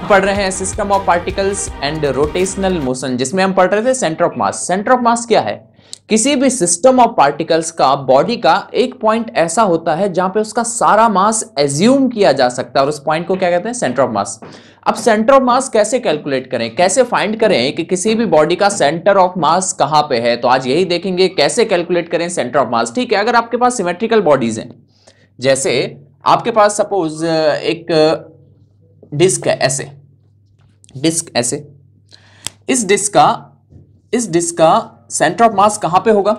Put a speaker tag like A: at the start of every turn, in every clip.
A: पढ़ रहे हैं system of particles and rotational motion, जिसमें हम पढ़ रहे थे centre of mass. Centre of mass क्या है? किसी भी सिस्टम ऑफ पार्टिकल्स का बॉडी का एक पॉइंट ऐसा होता है जहां पे उसका सारा मास एज्यूम किया जा सकता है और उस पॉइंट को क्या कहते हैं? सेंटर ऑफ मास। अब सेंटर ऑफ मास कैसे कैलकुलेट करें, कैसे फाइंड करें कि किसी भी बॉडी का सेंटर ऑफ मास कहां पे है? तो आज यही देखेंगे कैसे कैलकुलेट करें सेंटर ऑफ मास। ठीक है, अगर आपके पास सिमेट्रिकल बॉडीज हैं, जैसे आपके पास सपोज एक डिस्क है, ऐसे डिस्क ऐसे, इस डिस्क का सेंटर ऑफ मास कहां पे होगा?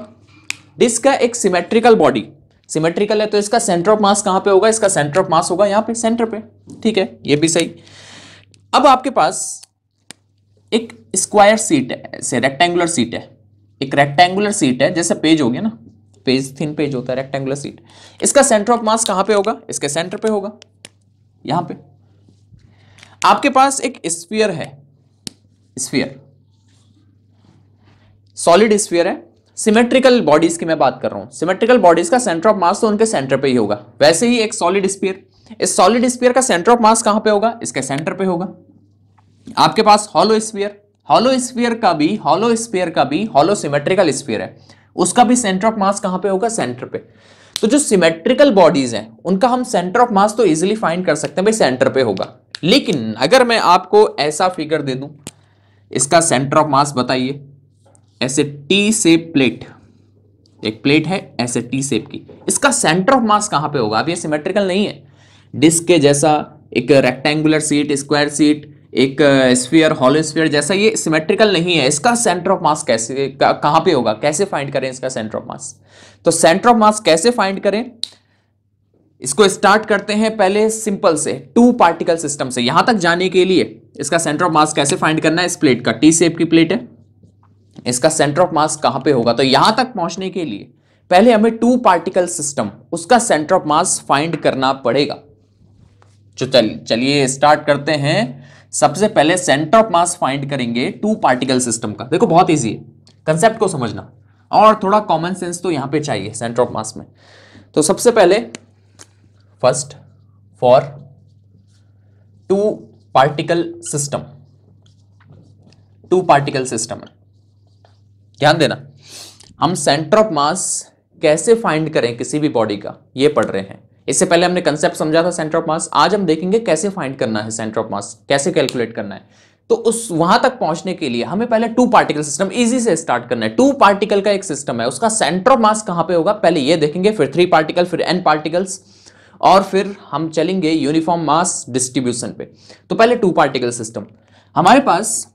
A: डिस्क का एक सिमेट्रिकल बॉडी, सिमेट्रिकल है तो इसका सेंटर ऑफ मास कहां पे होगा? इसका सेंटर ऑफ मास होगा यहां पे, सेंटर पे। ठीक है, ये भी सही। अब आपके पास एक स्क्वायर सीट है, ऐसे रेक्टेंगुलर सीट है, एक रेक्टेंगुलर सीट है, जैसे पेज हो गया ना, पेज थिन पेज होता है, रेक्टेंगुलर सीट। इसका सेंटर ऑफ मास कहां पे होगा? इसके सेंटर पे होगा, यहां पे। आपके पास एक स्फीयर है, स्फीयर, सॉलिड स्फीयर है। सिमेट्रिकल बॉडीज की मैं बात कर रहा हूं। सिमेट्रिकल बॉडीज का सेंटर ऑफ मास तो उनके सेंटर पे ही होगा। वैसे ही एक सॉलिड स्फीयर, इस सॉलिड स्फीयर का सेंटर ऑफ मास कहां पे होगा? इसके सेंटर पे होगा। आपके पास हॉलो स्फीयर, हॉलो स्फीयर का भी हॉलो सिमेट्रिकल स्फीयर है, उसका भी सेंटर ऑफ मास कहां पे होगा? सेंटर पे। तो जो सिमेट्रिकल बॉडीज हैं उनका हम सेंटर ऑफ मास तो इजीली फाइंड कर सकते हैं, भाई सेंटर पे होगा। लेकिन अगर मैं आपको ऐसा फिगर दे दूं, इसका सेंटर ऑफ मास बताइए, ऐसे टी शेप प्लेट, एक प्लेट है ऐसे टी शेप की, इसका सेंटर ऑफ मास कहां पे होगा? अब ये सिमेट्रिकल नहीं है, डिस्क के जैसा एक रेक्टेंगुलर सीट, स्क्वायर सीट, एक स्फीयर, हॉलो स्फीयर जैसा, ये सिमेट्रिकल नहीं है। इसका सेंटर ऑफ मास कैसे कहां पे होगा? कैसे फाइंड करें इसका सेंटर ऑफ मास? तो सेंटर ऑफ मास कैसे फाइंड करें, इसको स्टार्ट करते हैं पहले सिंपल से, टू पार्टिकल सिस्टम से। यहां तक जाने के लिए इसका सेंटर ऑफ मास कैसे फाइंड करना है? इस प्लेट का, टी शेप की प्लेट है, इसका सेंटर ऑफ मास कहां पे होगा? तो यहां तक पहुंचने के लिए पहले हमें टू पार्टिकल सिस्टम, उसका सेंटर ऑफ मास फाइंड करना पड़ेगा। तो चलिए स्टार्ट करते हैं। सबसे पहले सेंटर ऑफ मास फाइंड करेंगे टू पार्टिकल सिस्टम का। देखो बहुत इजी है, कंसेप्ट को समझना और थोड़ा कॉमन सेंस तो यहां पे चाहिए सेंटर ऑफ मास में। तो सबसे पहले first, for two particle system, two particle system है, ध्यान देना, हम सेंटर ऑफ मास कैसे फाइंड करें किसी भी बॉडी का, ये पढ़ रहे हैं। इससे पहले हमने कंसेप्ट समझा था सेंटर ऑफ मास, आज हम देखेंगे कैसे फाइंड करना है सेंटर ऑफ मास, कैसे कैलकुलेट करना है। तो उस वहां तक पहुंचने के लिए हमें पहले टू पार्टिकल सिस्टम इजी से स्टार्ट करना है। टू पार्टिकल का एक सिस्टम है, उसका सेंटर ऑफ मास कहां पे होगा पहले ये देखेंगे, फिर थ्री पार्टिकल, फिर एन पार्टिकल्स, और फिर हम चलेंगे यूनिफॉर्म मास डिस्ट्रीब्यूशन पे। तो पहले टू पार्टिकल सिस्टम, हमारे पास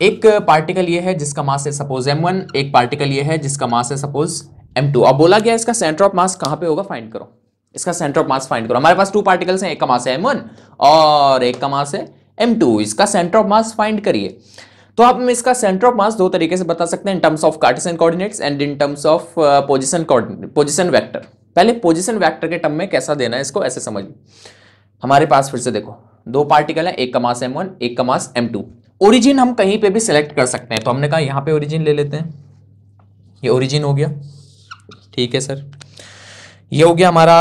A: एक पार्टिकल ये है जिसका मास है सपोज m1, एक पार्टिकल ये है जिसका मास है सपोज m2। अब बोला गया इसका सेंटर ऑफ मास कहां पे होगा, फाइंड करो, इसका सेंटर ऑफ मास फाइंड करो। हमारे पास टू पार्टिकल्स हैं, एक का मास है m1 और एक का मास है m2, इसका सेंटर ऑफ मास फाइंड करिए। तो आप इसका सेंटर ऑफ मास दो तरीके से बता सकते हैं, इन terms of cartesian coordinates and in terms of position vector. पहले पोजीशन वेक्टर के टर्म में कैसा देना है इसको, ऐसे समझ लो। हमारे पास फिर से देखो दो पार्टिकल है, एक का मास m1, एक का मास m2। ओरिजिन हम कहीं पे भी सिलेक्ट कर सकते हैं, तो हमने कहा यहां पे ओरिजिन ले लेते हैं, ये ओरिजिन हो गया, ठीक है सर। ये हो गया हमारा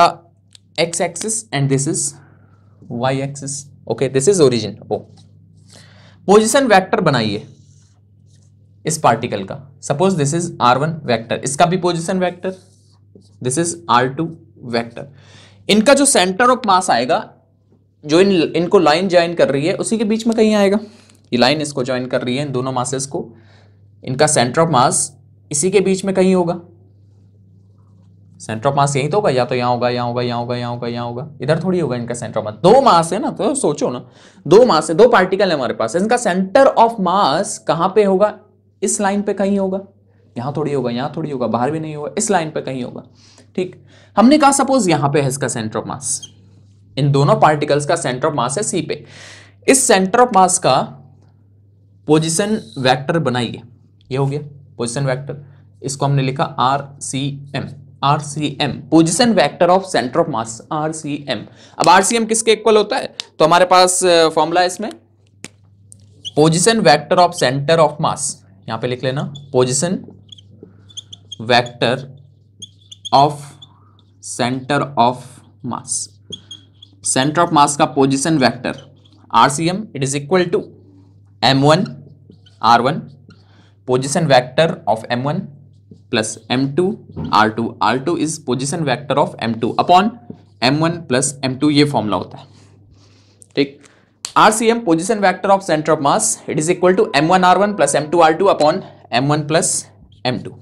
A: x axis and this is y axis, okay, this is origin. O position vector बनाइए इस पार्टिकल का, suppose this is r1 vector, इसका भी position vector, this is r2 vector. इनका जो सेंटर ऑफ मास आएगा, जो इनको लाइन ज्वाइन कर रही है उसी के बीच में कहीं आएगा, ये लाइन इसको ज्वाइन कर रही है इन दोनों मासेस को, इनका सेंटर ऑफ मास इसी के बीच में कहीं होगा। सेंटर ऑफ मास यही तो होगा, या तो यहां होगा, यहां होगा, यहां होगा, यहां होगा, यहां होगा, इधर थोड़ी होगा इनका सेंटर ऑफ मास। दो मास है ना, तो सोचो ना, दो मास है, दो पार्टिकल है हमारे पास, इनका सेंटर ऑफ मास कहां पे होगा? इस लाइन पे कहीं होगा, यहां थोड़ी होगा, यहां थोड़ी होगा, बाहर भी नहीं होगा, इस लाइन पे कहीं होगा। ठीक, हमने कहा सपोज यहां पे है इसका सेंटर ऑफ मास, इन दोनों पार्टिकल्स का सेंटर ऑफ मास है सी पे। इस सेंटर ऑफ मास का पोजीशन वेक्टर बनाइए, ये हो गया पोजीशन वेक्टर, इसको हमने लिखा RCM, RCM position vector of centre of mass, RCM। अब RCM किसके इक्वल होता है? तो हमारे पास फॉर्मूला है इसमें, position vector of centre of mass, यहां पे लिख लेना, position vector of centre of mass, centre of mass का position vector RCM it is equal to M1 R1 position vector of M1 plus M2 R2. R2 is position vector of M2 upon M1 plus M2, ये formula होता है, ठीक। RCM position vector of centre of mass it is equal to M1 R1 plus M2 R2 upon M1 plus M2,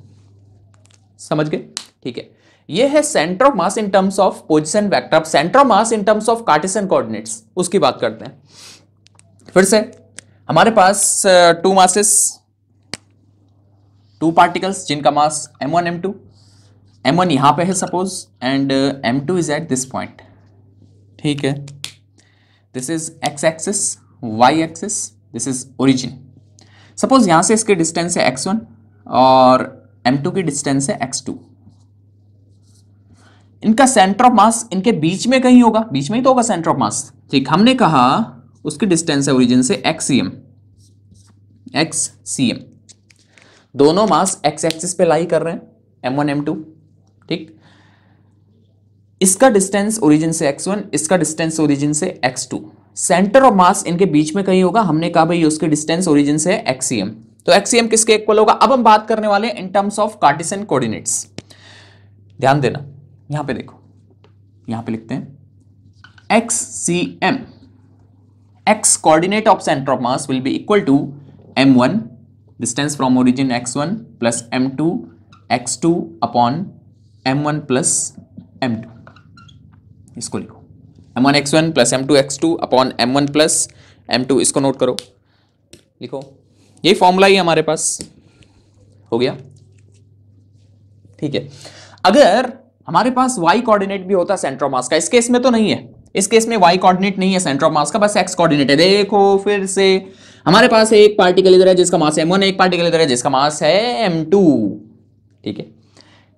A: समझ गए, ठीक है। ये है centre of mass in terms of position vector. अब centre of mass in terms of cartesian coordinates उसकी बात करते हैं। फिर से हमारे पास टू मासेस, टू पार्टिकल्स जिनका मास M1 M2, M1 यहां पे है suppose and M2 is at this point, ठीक है। This is x axis, y axis, this is origin. Suppose यहां से इसके डिस्टेंस है x1 और M2 की डिस्टेंस है x2। इनका सेंटर ऑफ मास इनके बीच में कहीं होगा, बीच में ही तो होगा सेंटर ऑफ मास, ठीक। हमने कहा उसकी डिस्टेंस है ओरिजिन से xcm, xcm। दोनों मास x एक्सिस पे लाई कर रहे हैं M1 M2, ठीक। इसका डिस्टेंस ओरिजिन से x1, इसका डिस्टेंस ओरिजिन से x2। सेंटर ऑफ मास इनके बीच में कहीं होगा, हमने कहा भाई उसके डिस्टेंस ओरिजिन से xcm। तो xcm किसके इक्वल होगा? अब हम बात करने वाले इन टर्म्स ऑफ कार्टेशियन कोऑर्डिनेट्स। ध्यान देना, यहां पे देखो, यहां पे लिखते हैं xcm, x coordinate of centre of mass will be equal to m1 distance from origin x1 plus m2 x2 upon m1 plus m2। इसको लिखो m1 x1 plus m2 x2 upon m1 plus m2, इसको note करो, लिखो। ये formula ही हमारे पास हो गया, ठीक है। अगर हमारे पास y कोऑर्डिनेट भी होता सेंटर ऑफ मास का, इस केस में तो नहीं है, इस केस में y कोऑर्डिनेट नहीं है सेंटर ऑफ मास का, बस x कोऑर्डिनेट है। देखो फिर से हमारे पास एक पार्टिकल इधर है जिसका मास है m1, एक पार्टिकल इधर है जिसका मास है m2, ठीक है।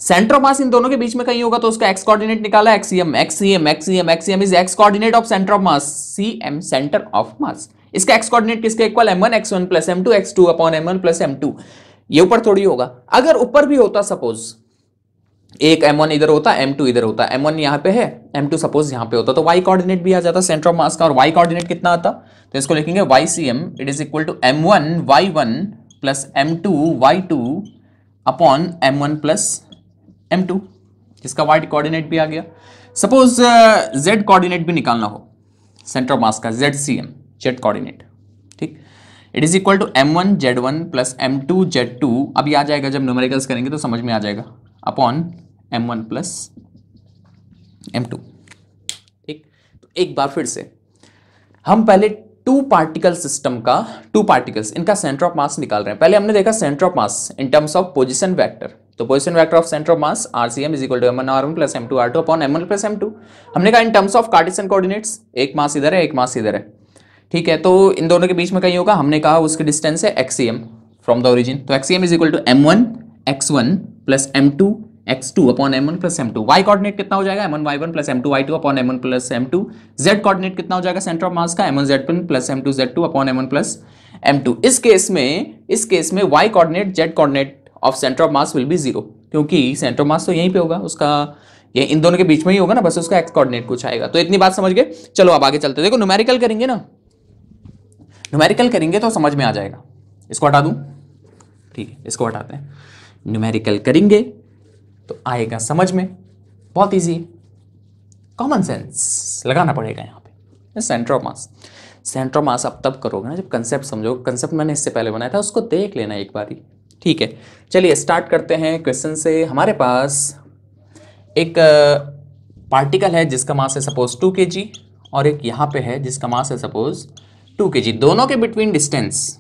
A: सेंटर ऑफ मास इन दोनों के बीच में कहीं होगा तो उसका x कोऑर्डिनेट निकाला, xcm, xcm, xcm, xcm is x coordinate of centre of mass, cm centre of mass. इसका x कोऑर्डिनेट किसके equal? m1 x1 plus m2 x2 upon m1 plus m2। ये ऊपर थोड़ी होगा, अगर ऊपर भी होता, सपोज एक m1 इधर होता, m2 इधर होता, m1 यहां पे है, m2 सपोज यहां पे होता, तो y कोऑर्डिनेट भी आ जाता सेंटर ऑफ मास का। और y कोऑर्डिनेट कितना आता? तो इसको लिखेंगे ycm it is equal to m1 y1 plus m2 y2 upon m1 plus m2, जिसका y कोऑर्डिनेट भी आ गया। सपोज z कोऑर्डिनेट भी निकालना हो सेंटर ऑफ मास का, zcm, z कोऑर्डिनेट, ठीक। It is equal to m1 z1 plus m2 z2, अभी आ जाएगा जब न्यूमेरिकल्स करेंगे तो समझ में आ जाएगा, अपॉन m1 प्लस m2, ठीक। तो एक बार फिर से हम पहले टू पार्टिकल सिस्टम का, टू पार्टिकल्स इनका सेंटर ऑफ मास निकाल रहे हैं। पहले हमने देखा centre of mass in terms of position vector, तो position vector of centre of mass RCM is equal to m1 R1 plus m2 R2 upon m1 plus m2। हमने कहा in terms of cartesian coordinates, एक mass इधर है, एक mass इधर है, ठीक है। तो इन दोनों के बीच में कहीं होगा, हमने कहा उसकी डिस्टेंस है xcm फ्रॉम द ओरिजिन, तो xcm is equal to m1 x1 plus m2 x2 upon m1 plus m2। y coordinate कितना हो जाएगा? m1 y1 plus m2 y2 upon m1 plus m2। z coordinate कितना हो जाएगा centre of mass का? m1 z1 plus m2 z2 upon m1 plus m2। इस case में y coordinate z coordinate of centre of mass will B 0, क्योंकि centre of मास तो यहीं पे होगा, उसका ये इन दोनों के बीच में ही होगा ना, बस उसका x कोऑर्डिनेट कुछ आएगा। तो इतनी बात समझ गए। चलो अब आगे चलते, देखो न्यूमेरिकल करेंगे ना, न्यूमेरिकल करेंगे तो समझ में आ जाएगा। इसको हटा दूं, ठीक है, इसको हटाते हैं। न्यूमेरिकल करेंगे तो आएगा समझ में, बहुत इजी, कॉमन सेंस लगाना पड़ेगा यहाँ पे। Centre of mass, centre of मास अब तब करोगे ना जब कंसेप्ट समझोगे। कंसेप्ट मैंने इससे पहले बनाया था, उसको देख लेना एक बारी, ठीक है। चलिए स्टार्ट करते हैं क्वेश्चन से। हमारे पास एक पार्टिकल है जिसका मास है सपोज 2 kg और एक यहाँ पे है जिसका मास है सपोज 2 kg। दोनों के बिटवीन डिस्टेंस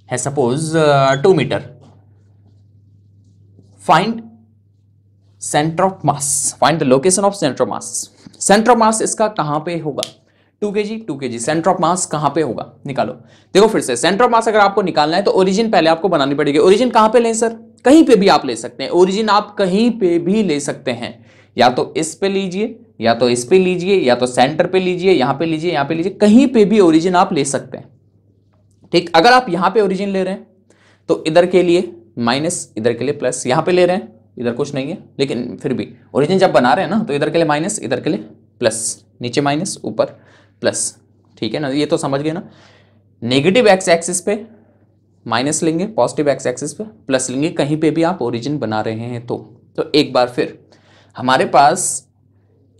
A: है suppose 2 metre. Find centre of mass, find the location of centre of mass. Centre of mass इसका कहां पे होगा? 2 kg। सेंटर ऑफ मास कहां पे होगा? निकालो। देखो फिर से सेंटर ऑफ मास अगर आपको निकालना है तो ओरिजिन पहले आपको बनानी पड़ेगी। ओरिजिन कहां पे लें सर? कहीं पे भी आप ले सकते हैं, ओरिजिन आप कहीं पे भी ले सकते हैं, या तो इस पे लीजिए, या तो इस पे लीजिए, या तो सेंटर पे लीजिए, यहां पे लीजिए, यहां पे लीजिए, कहीं पे भी ओरिजिन आप ले सकते हैं, ठीक। अगर आप यहां पे ओरिजिन ले रहे हैं तो इधर के लिए माइनस, इधर के लिए प्लस, यहां पे ले रहे हैं इधर कुछ नहीं है, लेकिन फिर भी ओरिजिन जब बना रहे हैं ना तो इधर के लिए माइनस, इधर के लिए प्लस, नीचे माइनस ऊपर प्लस, ठीक है ना, ये तो समझ गए ना। नेगेटिव एक्स एक्सिस पे माइनस लेंगे, पॉजिटिव एक्स एक्सिस पे प्लस लेंगे, कहीं पे भी आप ओरिजिन बना रहे हैं तो एक बार फिर हमारे पास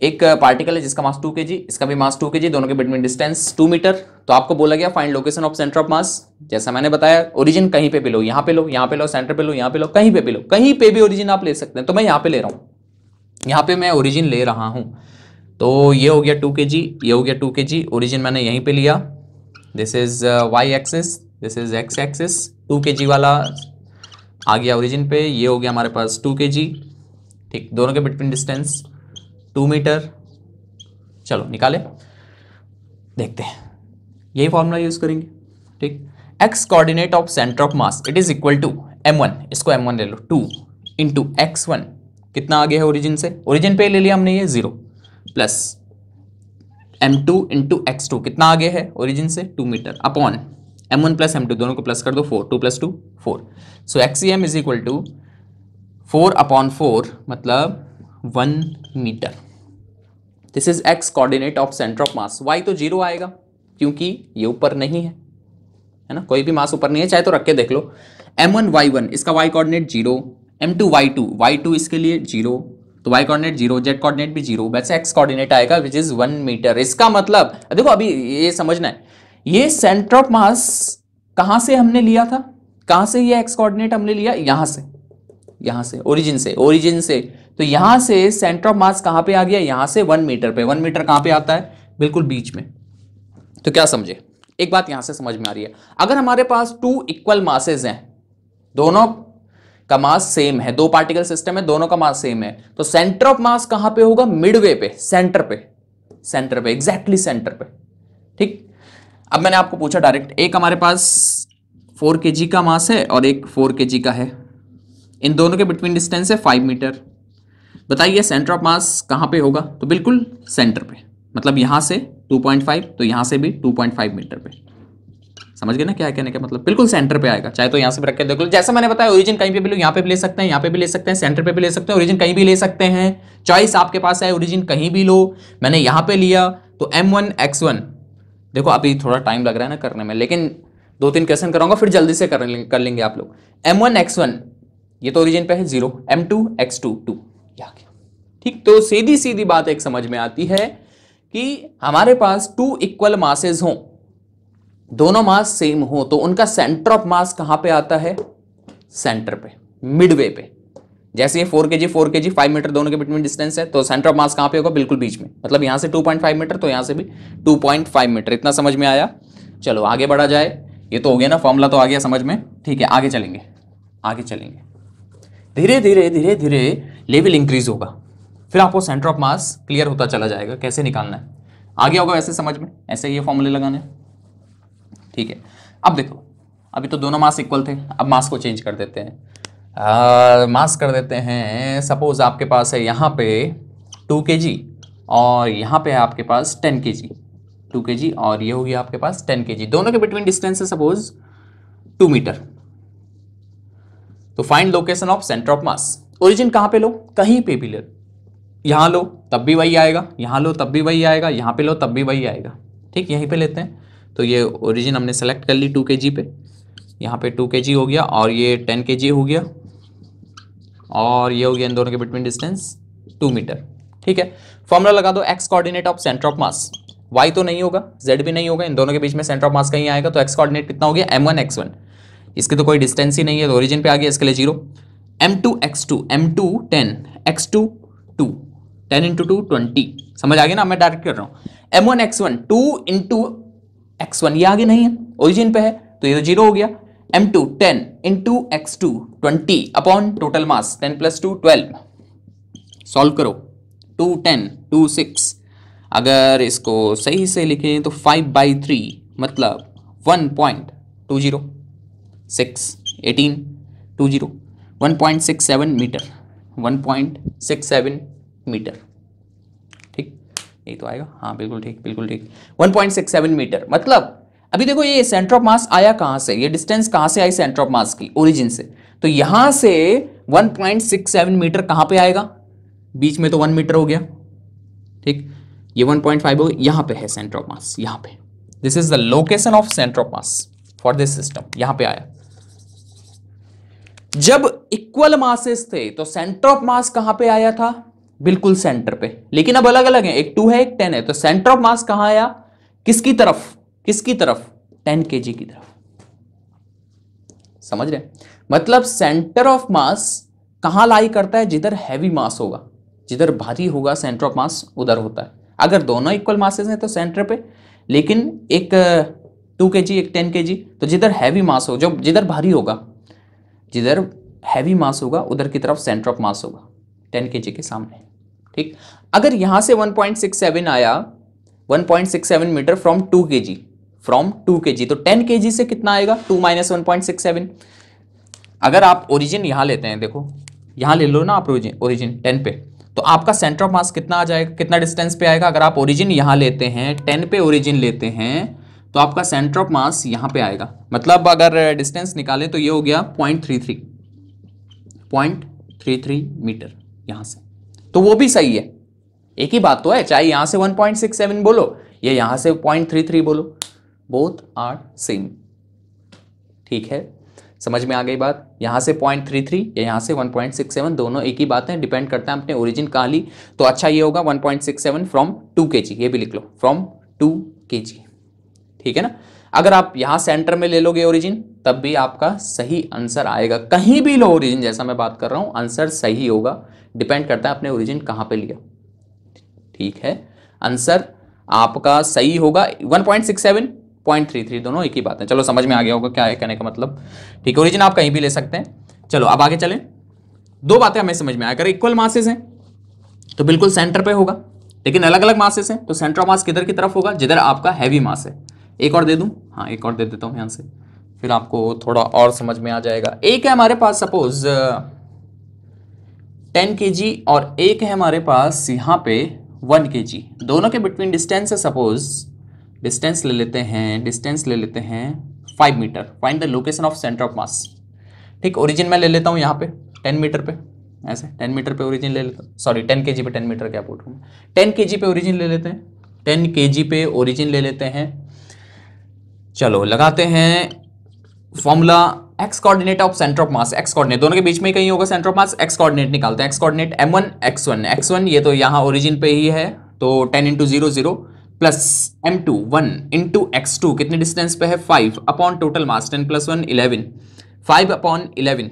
A: एक पार्टिकल है जिसका मास 2 kg, इसका भी मास 2 kg, दोनों के बिटवीन डिस्टेंस 2 मीटर। तो आपको बोला गया find location of centre of मास। जैसा मैंने बताया ओरिजिन कहीं पे भी लो, यहाँ पे लो, यहाँ पे लो, सेंटर पे लो, यहाँ पे लो, कहीं पे भी लो, कहीं पे भी ओरिजिन आप ले सकते हैं। तो मैं यहाँ पे ले रहा हूँ, यहाँ पे मैं ओरिजिन ले रहा हूँ। तो ये हो गया 2 kg, ये हो गया 2 kg, ओरिजिन मैंने यहीं पे लिया। This is Y axis, this is x axis, 2 kg वाला आ गया ओरिजिन पे। ये हो गया हमारे पास 2 kg, ठीक, दोनों के बिटवीन डिस्टेंस 2 मीटर। चलो निकाले, देखते हैं, यही फॉर्मूला यूज करेंगे, ठीक। X coordinate of centre of mass it is equal to m1, इसको m1 ले लो, 2 इंटू x1, कितना आगे है ओरिजिन से, ओरिजिन पे ले लिया हमने ये 0, प्लस m2 इंटू x2, कितना आगे है ओरिजिन से 2 metre, upon m1 plus m2, दोनों को प्लस कर दो, 4, 2 plus 2 4। So xem is equal to 4/4, मतलब 1 metre. This is X coordinate of centre of mass. y तो 0 आएगा क्योंकि ये ऊपर नहीं है ना, कोई भी मास ऊपर नहीं है, चाहे तो रख के देख लो। m1 y1, इसका y कोऑर्डिनेट 0, m2 y2 इसके लिए 0, तो y कोऑर्डिनेट 0, z कोऑर्डिनेट भी 0, वैसे x कोऑर्डिनेट आएगा विच इज 1 मीटर। इसका मतलब देखो, अभी ये समझना है, ये सेंटर ऑफ मास कहां से हमने लिया था, कहां से ये x कोऑर्डिनेट हमने लिया, यहां से ओरिजिन से। तो यहां से सेंटर ऑफ मास कहां पे आ गया, यहां से 1 मीटर पे। 1 मीटर कहां पे आता है, बिल्कुल बीच में। तो क्या समझे, एक बात यहां से समझ में आ रही है, अगर हमारे पास 2 इक्वल मासेस हैं, दोनों का मास सेम है, 2 पार्टिकल सिस्टम है, दोनों का मास सेम है, तो सेंटर ऑफ मास कहां पे होगा, मिडवे पे, सेंटर पे, एग्जैक्टली सेंटर पे, ठीक। अब मैंने आपको पूछा डायरेक्ट, एक हमारे पास 4 kg का मास है और एक 4 kg का है, इन दोनों के बिटवीन डिस्टेंस है 5 मीटर। बताइए सेंटर ऑफ मास कहां पे होगा, तो बिल्कुल सेंटर पे, मतलब यहां से 2.5, तो यहां से भी 2.5 मीटर पे। समझ गए ना क्या है कहने का मतलब, बिल्कुल सेंटर पे आएगा। चाहे तो यहां से भी रख के देख लो, जैसा मैंने बताया ओरिजिन कहीं पे भी लो, यहां पे भी ले सकते हैं, यहां पे भी ले सकते हैं, सेंटर पे भी ले सकते हैं, ओरिजिन कहीं भी ले सकते हैं, चॉइस आपके पास है, ओरिजिन कहीं भी लो। मैंने यहां पे लिया तो m1 x1, देखो अभी थोड़ा टाइम लग रहा है ना करने में, लेकिन 2-3 क्वेश्चन कराऊंगा फिर जल्दी से कर लेंगे आप लोग। m1 x1 ये तो ओरिजिन पे है 0, m2 x2 2, ठीक। तो सीधी सीधी बात एक समझ में आती है कि हमारे पास 2 इक्वल मासेस हों, दोनों मास सेम हो, तो उनका सेंटर ऑफ मास कहां पे आता है, सेंटर पे, मिडवे पे। जैसे ये 4 kg 5 मीटर दोनों के बिटवीन डिस्टेंस है, तो सेंटर ऑफ मास कहां पे होगा, बिल्कुल बीच में, मतलब यहां से 2.5 मीटर, तो यहां से भी 2.5 मीटर। इतना समझ में आया, चलो आगे बढ़ा जाए। ये तो हो गया ना, फॉर्मूला तो आ गया समझ में, ठीक है। आगे चलेंगे, धीरे धीरे लेवल इंक्रीज होगा, फिर आपको सेंटर ऑफ मास क्लियर होता चला जाएगा, कैसे निकालना है आ गया होगा वैसे समझ में, ऐसे ये फॉर्मूले लगाने, ठीक है। अब देखो, अभी तो दोनों मास इक्वल थे, अब मास को चेंज कर देते हैं, मास कर देते हैं, सपोज आपके पास है यहाँ पे 2 kg और यहाँ पे है आपके पास 10 kg, 2 kg और ये हो गया आपके पास 10 kg, दोनों के बिटवीन डिस्टेंस है सपोज 2 मीटर। तो find location of centre of mass. Origin कहाँ पे लो, कहीं पे भी लो, यहाँ लो तब भी वही आएगा, यहाँ लो तब भी वही आएगा, यहाँ पे लो तब भी वही आएगा, ठीक। यहीं पे लेते हैं, तो ये ओरिजिन हमने सेलेक्ट कर ली 2 kg पे, यहाँ पे 2 kg हो गया और ये 10 kg हो गया और ये हो गया इन दोनों के बिटवीन डिस्टेंस 2 मीटर, ठीक है। फॉर्मूला लगा दो, X coordinate of centre of mass, Y तो नहीं होगा, जेड भी नहीं होगा, इन दोनों के बीच में सेंटर ऑफ मास कहीं आएगा, तो एक्स कोऑर्डिनेट कितना हो गया, m1 x1, इसकी तो कोई डिस्टेंस ही नहीं है, तो ओरिजिन पे आ गया, इसके लिए 0, m2 x2, m2 10, x2 2, 10 into 2 20, समझ आ गया ना, मैं डायरेक्ट कर रहा हूँ। m1 x1 2 इंटू x1, ये आगे नहीं है, ओरिजिन पे है, तो ये तो 0 हो गया। m2 10 into x2 20 upon total mass 10 plus 2 12, solve करो, 2 10 2 6, अगर इसको सही से लिखें तो 5/3 मतलब 1.20, 6 18 20, 1.67 मीटर, 1.67 मीटर, ठीक, यही तो आएगा, हाँ बिल्कुल ठीक 1.67 मीटर। मतलब अभी देखो ये सेंटर ऑफ मास आया कहां से, ये डिस्टेंस कहां से आई सेंटर ऑफ मास की, ओरिजिन से, तो यहां से 1.67 मीटर कहां पे आएगा, बीच में तो 1 मीटर हो गया, ठीक, ये 1.5 हो गया, यहां पे है सेंटर ऑफ मास, यहां पे, this is the location of centre of mass for this system, यहां पे आया। जब इक्वल मासेस थे तो सेंटर ऑफ मास कहां पे आया था, बिल्कुल सेंटर पे, लेकिन अब अलग अलग है, एक 2 है एक 10 है, तो सेंटर ऑफ मास कहां आया, किसकी तरफ, किसकी तरफ, 10 kg की तरफ। समझ रहे, मतलब सेंटर ऑफ मास कहां लाई करता है, जिधर हैवी मास होगा, जिधर भारी होगा सेंटर ऑफ मास उधर होता है। अगर दोनों इक्वल मासेस हैं तो सेंटर पे, लेकिन एक 2 kg एक 10 kg, तो जिधर हैवी मास हो, जो जिधर भारी होगा, जिधर हैवी मास होगा उधर की तरफ सेंटर ऑफ मास होगा 10 kg के सामने। ठीक, अगर यहां से 1.67 आया, 1.67 metre from 2 kg, from 2 kg, तो 10 kg से कितना आएगा, 2 माइनस 1.67। अगर आप ओरिजिन यहां लेते हैं, देखो यहां ले लो ना आप ओरिजिन 10 पे, तो आपका सेंटर ऑफ मास कितना आ जाएगा, कितना डिस्टेंस पे आएगा। अगर आप ओरिजिन यहां लेते हैं, 10 पे ओरिजिन लेते हैं, तो आपका सेंटर ऑफ मास यहां पे आएगा। मतलब अगर डिस्टेंस निकालें तो ये हो गया 0.33 मीटर यहां से, तो वो भी सही है, एक ही बात तो है, चाहे यहां से 1.67 बोलो या यहां से 0.33 बोलो, बोथ आर सेम। ठीक है, समझ में आ गई बात। यहां से 0.33 या यहां से 1.67, दोनों एक ही बात है, डिपेंड करता है अपने ओरिजिन कहाँ ली। तो अच्छा ये होगा 1.67 फ्रॉम 2 kg, ये भी लिख लो, फ्रॉम 2 kg। ठीक है ना, अगर आप यहां सेंटर में ले लोगे ओरिजिन, तब भी आपका सही आंसर आएगा। कहीं भी लो ओरिजिन, जैसा मैं बात कर रहा हूं, आंसर सही होगा, डिपेंड करता है अपने ओरिजिन कहां पे लिया। ठीक है, आंसर आपका सही होगा 1.67, 0.33, दोनों एक ही बात है। चलो समझ में आ गया होगा क्या है कहने का मतलब। ठीक है, ओरिजिन आप कहीं भी ले सकते हैं। चलो अब आगे चलें, दो बातें हमें समझ में आया, अगर इक्वल मासेस हैं तो बिल्कुल सेंटर पे होगा, लेकिन अलग अलग मासेस हैं तो सेंटर ऑफ मास किधर की तरफ होगा, जिधर आपका हैवी मास है। एक और दे दूं, हाँ एक और दे देता हूं यहां से, फिर आपको थोड़ा और समझ में आ जाएगा। एक है हमारे पास सपोज 10 kg और एक है हमारे पास यहां पे 1 kg, दोनों के बिटवीन डिस्टेंस है, सपोज डिस्टेंस ले लेते हैं, डिस्टेंस ले लेते हैं 5 metre. Find the location of centre of mass. ठीक, ओरिजिन मैं ले लेता हूं यहाँ पे 10 मीटर पे, ऐसे 10 मीटर पे ओरिजिन ले लेता हूँ, सॉरी 10 kg पे, 10 मीटर क्या बोल रहा हूँ, 10 kg पे ओरिजिन ले लेते हैं, 10 kg पे ओरिजिन ले लेते हैं। चलो लगाते हैं formula, x coordinate of centre of mass, x coordinate दोनों के बीच में ही कहीं होगा centre of mass, x coordinate निकालते हैं। X coordinate m1 x1, x1 ये तो यहाँ ओरिजिन पे ही है, तो 10 into 0 0 plus m2 1 into x2 कितने डिस्टेंस पे है 5 upon total mass 10 plus 1 11, 5 upon 11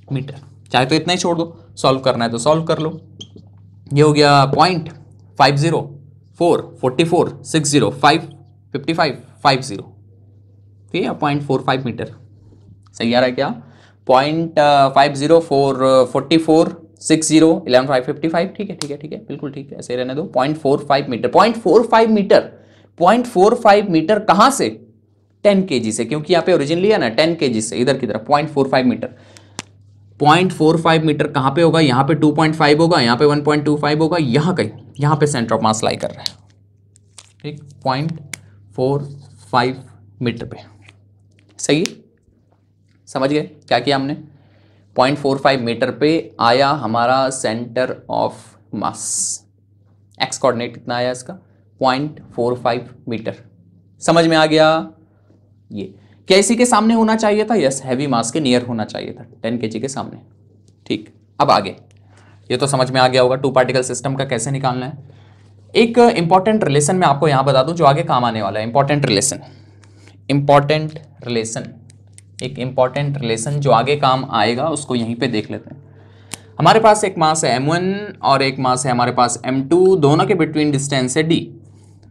A: metre. चाहे तो इतना ही छोड़ दो, सॉल्व करना है तो सॉल्व कर लो। ये हो गया 0.504 44 60 5 55 50, ठीक है, 0.45 मीटर। सही आ रहा है क्या, 0.504 44 60 11 5 55, ठीक है ठीक है ठीक है, बिल्कुल ठीक है, ऐसे रहने दो। 0.45 मीटर, 0.45 मीटर, 0.45 मीटर कहां से, 10 kg से, क्योंकि यहाँ पे ओरिजिन लिया ना 10 kg से, इधर की तरफ 0.45 मीटर। 0.45 मीटर कहां पे होगा, यहाँ पे 2.5 होगा, यहाँ पे 1.25 होगा, यहाँ कहीं, यहाँ पे सेंटर ऑफ मास लाई कर रहा है। ठीक, 0.45 मीटर पे, सही है, समझ गए क्या किया हमने। 0.45 मीटर पे आया हमारा centre of mass, x coordinate कितना आया इसका 0.45 मीटर, समझ में आ गया। ये क्या इसी के सामने होना चाहिए था, यस, हैवी मास के नियर होना चाहिए था, 10 kg के सामने। ठीक, अब आगे, ये तो समझ में आ गया होगा टू पार्टिकल सिस्टम का कैसे निकालना है। एक इंपॉर्टेंट रिलेशन मैं आपको यहां बता दूं जो आगे काम आने वाला है। इंपॉर्टेंट रिलेशन, इंपॉर्टेंट रिलेशन, एक इंपॉर्टेंट रिलेशन जो आगे काम आएगा, उसको यहीं पे देख लेते हैं। हमारे पास एक मास है m1 और एक मास है हमारे पास m2, दोनों के बिटवीन डिस्टेंस है d,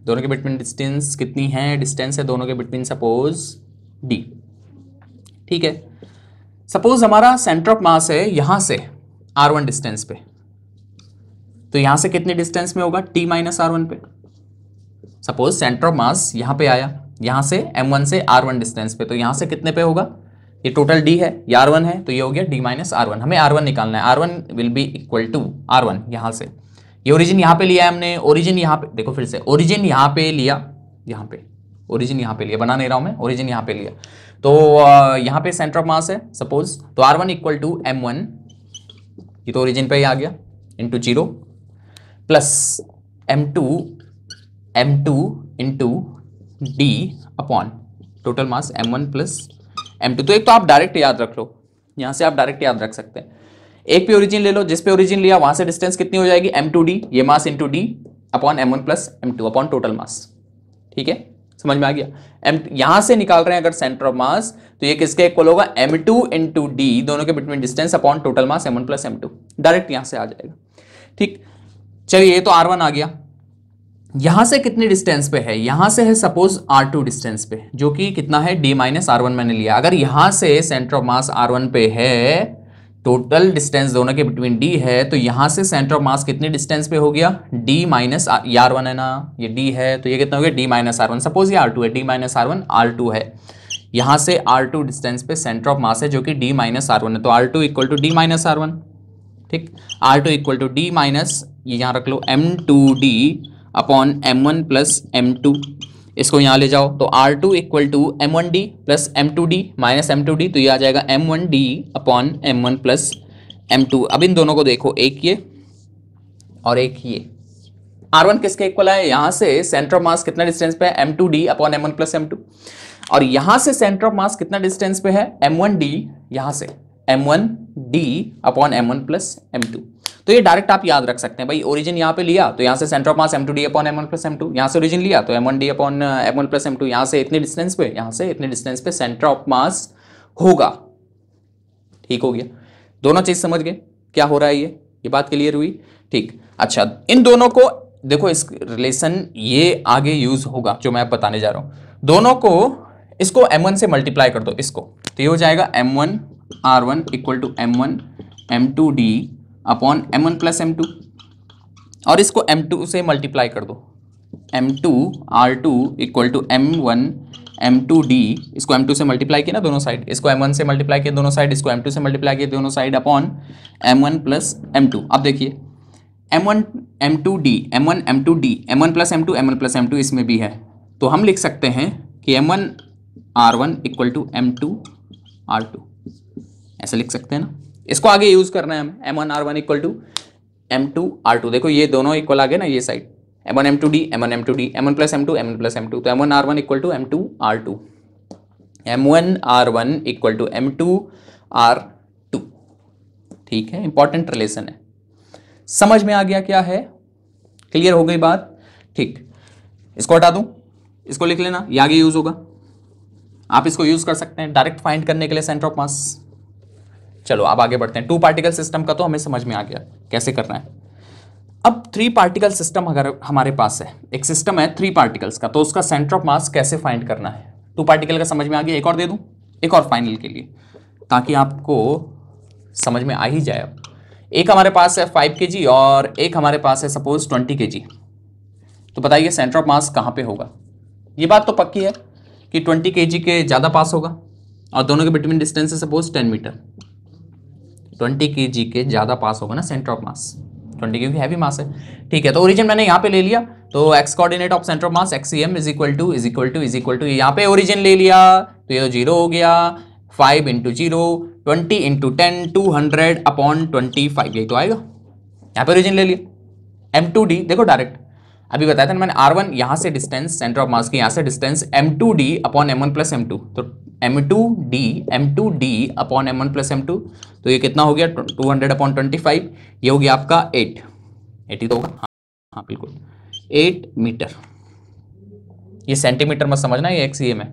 A: दोनों के बिटवीन डिस्टेंस कितनी है, डिस्टेंस है दोनों के बिटवीन सपोज d। ठीक है, सपोज हमारा सेंटर ऑफ मास है यहां से r1 डिस्टेंस पे, तो यहां से कितने डिस्टेंस में होगा, t माइनस r1 पे। सपोज सेंटर ऑफ मास यहां पे आया, यहां से m1 से r1 डिस्टेंस पे, तो यहां से कितने पे होगा, ये टोटल d है, ये r1 है, तो ये हो गया d माइनस r1। हमें r1 निकालना है, r1 will be equal to r1, यहां से ये ओरिजिन यहां पे लिया है हमने, ओरिजिन यहां पे देखो, फिर से ओरिजिन यहां पे लिया, यहां पे ओरिजिन यहां पे लिया, बना नहीं रहा हूं मैं, ओरिजिन यहां पे लिया, तो यहां पे सेंटर ऑफ मास है सपोज, तो r1 इक्वल टू m1, ये तो ओरिजिन पे ही आ गया, into 0 plus m2 into D upon total mass m1 plus m2। तो एक तो आप डायरेक्ट याद रख लो, यहां से आप डायरेक्ट याद रख सकते हैं। एक पे ओरिजिन ले लो, जिस पे ओरिजिन लिया वहां से डिस्टेंस कितनी हो जाएगी, m2d, ये mass into D upon m1 plus m2 upon total mass. ठीक है, समझ में आ गया। यहां से निकाल रहे हैं अगर सेंटर ऑफ मास, तो ये किसके इक्वल होगा, m2 इंटू डी, दोनों के between distance upon total mass m1 plus m2। Direct यहां से आ जाएगा। ठीक, चलिए ये तो r1 आ गया। यहां से कितनी डिस्टेंस पे है, यहां से है सपोज r2 डिस्टेंस पे, जो कि कितना है d माइनस r1 मैंने लिया। अगर यहां से सेंटर ऑफ मास r1 पे है, टोटल डिस्टेंस दोनों के बिटवीन d है, तो यहां से सेंटर ऑफ मास कितनी डिस्टेंस पे हो गया, d माइनस r1 है ना, ये d है तो ये कितना हो गया d माइनस r1। सपोज ये r2 है, d माइनस r1 r2 है, यहां से r2 डिस्टेंस पे सेंटर ऑफ मास है जो कि d माइनस r1 है, तो r2 equal to d minus r1। ठीक, r2 equal to d minus, ये यहां रख लो m2d upon m1 plus m2, इसको यहां ले जाओ तो r2 equal to m1d plus m2d minus m2d, तो ये आ जाएगा m1d upon m1 plus m2। अब इन दोनों को देखो, एक ये और एक ये, r1 किसके इक्वल है, यहां से सेंटर ऑफ मास कितना डिस्टेंस पे है, m2d upon m1 plus m2, और यहां से सेंटर ऑफ मास कितना डिस्टेंस पे है, m1d, यहां से m1d upon m1 plus m2। तो ये डायरेक्ट आप याद रख सकते हैं भाई, ओरिजिन यहाँ पे लिया तो यहाँ से centre of mass m2d upon m1 plus m2, यहाँ से ओरिजिन लिया तो m1d upon m1 plus m2, यहाँ से इतने डिस्टेंस पे, यहाँ से इतने डिस्टेंस पे सेंटर ऑफ मास होगा। ठीक हो गया, दोनों चीज समझ गए क्या हो रहा है, ये बात क्लियर हुई। ठीक, अच्छा इन दोनों को देखो, इस रिलेशन ये आगे यूज होगा जो मैं बताने जा रहा हूं। दोनों को, इसको m1 से मल्टीप्लाई कर दो इसको, तो ये हो जाएगा m1 r1 equal to m1 m2d upon m1 plus m2, और इसको m2 से मल्टीप्लाई कर दो, m2 r2 equal to m1 m2d, इसको m2 से मल्टीप्लाई किया ना दोनों साइड, इसको m1 से मल्टीप्लाई किया दोनों साइड, इसको m2 से मल्टीप्लाई किया दोनों side upon m1 plus m2। अब देखिए m1 m2d m1 m2d m1 plus m2 m1 plus m2 इसमें भी है, तो हम लिख सकते हैं कि m1 r1 equal to m2 r2, ऐसे लिख सकते हैं ना। इसको आगे यूज करना है हमें, m1 r1 equal to m2 r2, देखो ये दोनों इक्वल आ गए ना, ये side m1 m2d m1 m2d m1 plus m2 m1 plus m2, तो m1 r1 equal to m2 r2, m1 r1 equal to m2 r2। ठीक है, इंपॉर्टेंट रिलेशन है, समझ में आ गया क्या है, क्लियर हो गई बात। ठीक, इसको हटा दूं, इसको लिख लेना, ये आगे यूज होगा, आप इसको यूज कर सकते हैं डायरेक्ट फाइंड करने के लिए सेंटर ऑफ मास। चलो अब आगे बढ़ते हैं, 2 पार्टिकल सिस्टम का तो हमें समझ में आ गया कैसे करना है। अब 3 पार्टिकल सिस्टम अगर हमारे पास है, एक सिस्टम है 3 पार्टिकल्स का, तो उसका सेंटर ऑफ मास कैसे फाइंड करना है। 2 पार्टिकल का समझ में आ गया, एक और दे दूं, एक और फाइनल के लिए, ताकि आपको समझ में आ ही जाए। अब एक हमारे पास है 5 kg और एक हमारे पास है सपोज 20 kg, तो बताइए सेंटर ऑफ मास कहाँ पे होगा। ये बात तो पक्की है कि 20 kg के ज़्यादा पास होगा, और दोनों के बिटवीन डिस्टेंस है सपोज 10 मीटर, 20 kg के ज़्यादा पास होगा ना सेंटर ऑफ मास, 20 क्योंकि हैवी मास है। ठीक है, तो ओरिजिन मैंने यहाँ पे ले लिया, तो X coordinate of centre of mass XCM is equal to यहाँ पे ओरिजिन ले लिया, तो ये तो 0 हो गया, 5 इंटू 0 20 इंटू 10 200 अपॉन 25, यही तो आएगा। यहाँ पे ओरिजिन ले लिया, m2d देखो डायरेक्ट अभी बताया था ना मैंने, r1 यहाँ से डिस्टेंस सेंटर ऑफ मास की, यहाँ से distance m2d upon m1 plus m2, तो m2d upon m1 plus m2, तो ये कितना हो गया 200 अपॉन 25, ये हो गया आपका 8 ही तो होगा, हाँ बिल्कुल 8 मीटर। ये सेंटीमीटर मत समझना, ये XCM है,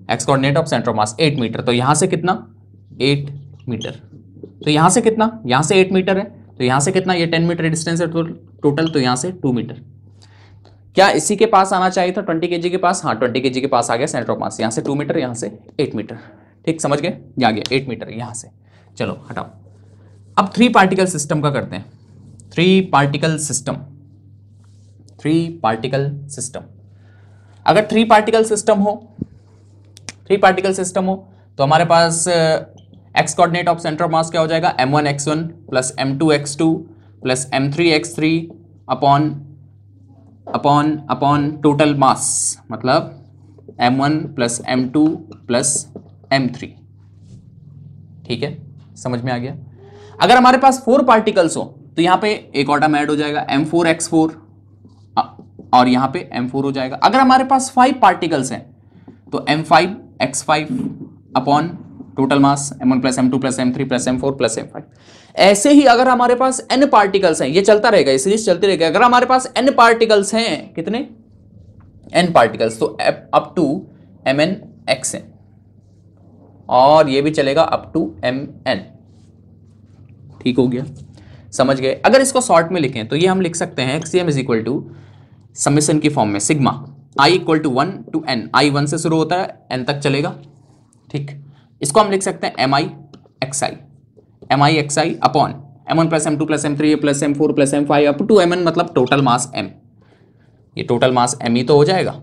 A: x coordinate of centre of mass 8 metre, तो यहाँ से कितना 8 मीटर, तो यहाँ से कितना, यहाँ से 8 मीटर है, तो यहाँ से कितना, ये 10 मीटर डिस्टेंस है टोटल, तो यहाँ से 2 मीटर। क्या इसी के पास आना चाहिए था 20 kg के पास, हाँ 20 kg के पास आ गया सेंटर ऑफ मास, यहाँ से 2 मीटर यहाँ से 8 मीटर। ठीक, समझ गए, ये आ गया 8 मीटर यहाँ से। चलो हटाओ, अब 3 पार्टिकल सिस्टम का करते हैं, 3 पार्टिकल सिस्टम। अगर 3 पार्टिकल सिस्टम हो तो हमारे पास x coordinate of centre of mass क्या हो जाएगा, m1 x1 plus m2 x2 plus m3 x3 upon total mass, मतलब m1 plus m2 plus m3। ठीक है, समझ में आ गया। अगर हमारे पास 4 पार्टिकल्स हो तो यहाँ पे एक और टर्म ऐड हो जाएगा m4 x4 और यहाँ पे m4 हो जाएगा। अगर हमारे पास 5 पार्टिकल्स हैं तो m5 x5 upon total mass m1 plus m2 plus m3 plus m4 plus m5। ऐसे ही अगर हमारे पास n पार्टिकल्स हैं, ये चलता रहेगा, ये सीरीज चलती रहेगी। अगर हमारे पास n पार्टिकल्स हैं, कितने n पार्टिकल्स, तो अप टू mn x है, और ये भी चलेगा अप टू mn। ठीक हो गया, समझ गए। अगर इसको शॉर्ट में लिखें तो ये हम लिख सकते हैं xcm is equal to summation की फॉर्म में sigma i equal to 1 to n, i 1 से शुरू होता है n तक चलेगा। ठीक, इसको हम लिख सकते हैं mi xi upon m1 plus m2 plus m3 plus m4 plus m5 up to mn, मतलब टोटल मास m। ये टोटल मास m ही तो हो जाएगा,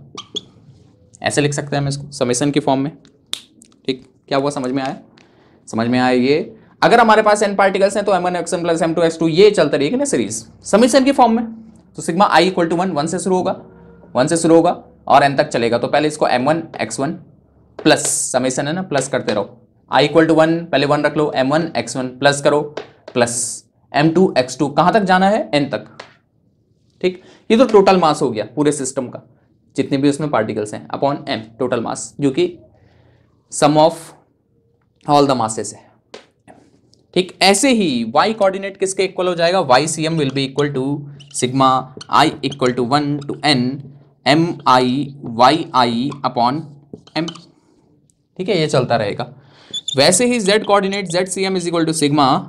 A: ऐसे लिख सकते हैं हम इसको समेशन की फॉर्म में। ठीक, क्या हुआ, समझ में आया? समझ में आया। ये अगर हमारे पास n पार्टिकल्स हैं तो m1 x1 plus m2 x2 ये चलता रहेगा ना सीरीज समेशन की फॉर्म में। तो सिग्मा i इक्वल टू 1 से शुरू होगा, 1 से शुरू होगा और n तक चलेगा। तो पहले इसको m1 x1 प्लस समेशन है ना, प्लस करते रहो। i इक्वल टू 1, पहले 1 रख लो, m1 x1 प्लस करो, प्लस m2 x2 कहाँ तक जाना है, n तक। ठीक, ये तो टोटल मास हो गया पूरे सिस्टम का, जितने भी उसमें पार्टिकल्स हैं, अपॉन m टोटल मास, जो कि sum of all the masses है। ठीक, ऐसे ही y कोऑर्डिनेट किसके इक्वल हो जाएगा, ycm will be equal to sigma i equal to 1 to n mi yi upon m। ठीक है, ये चलता रहेगा। वैसे ही z coordinate zcm is equal to sigma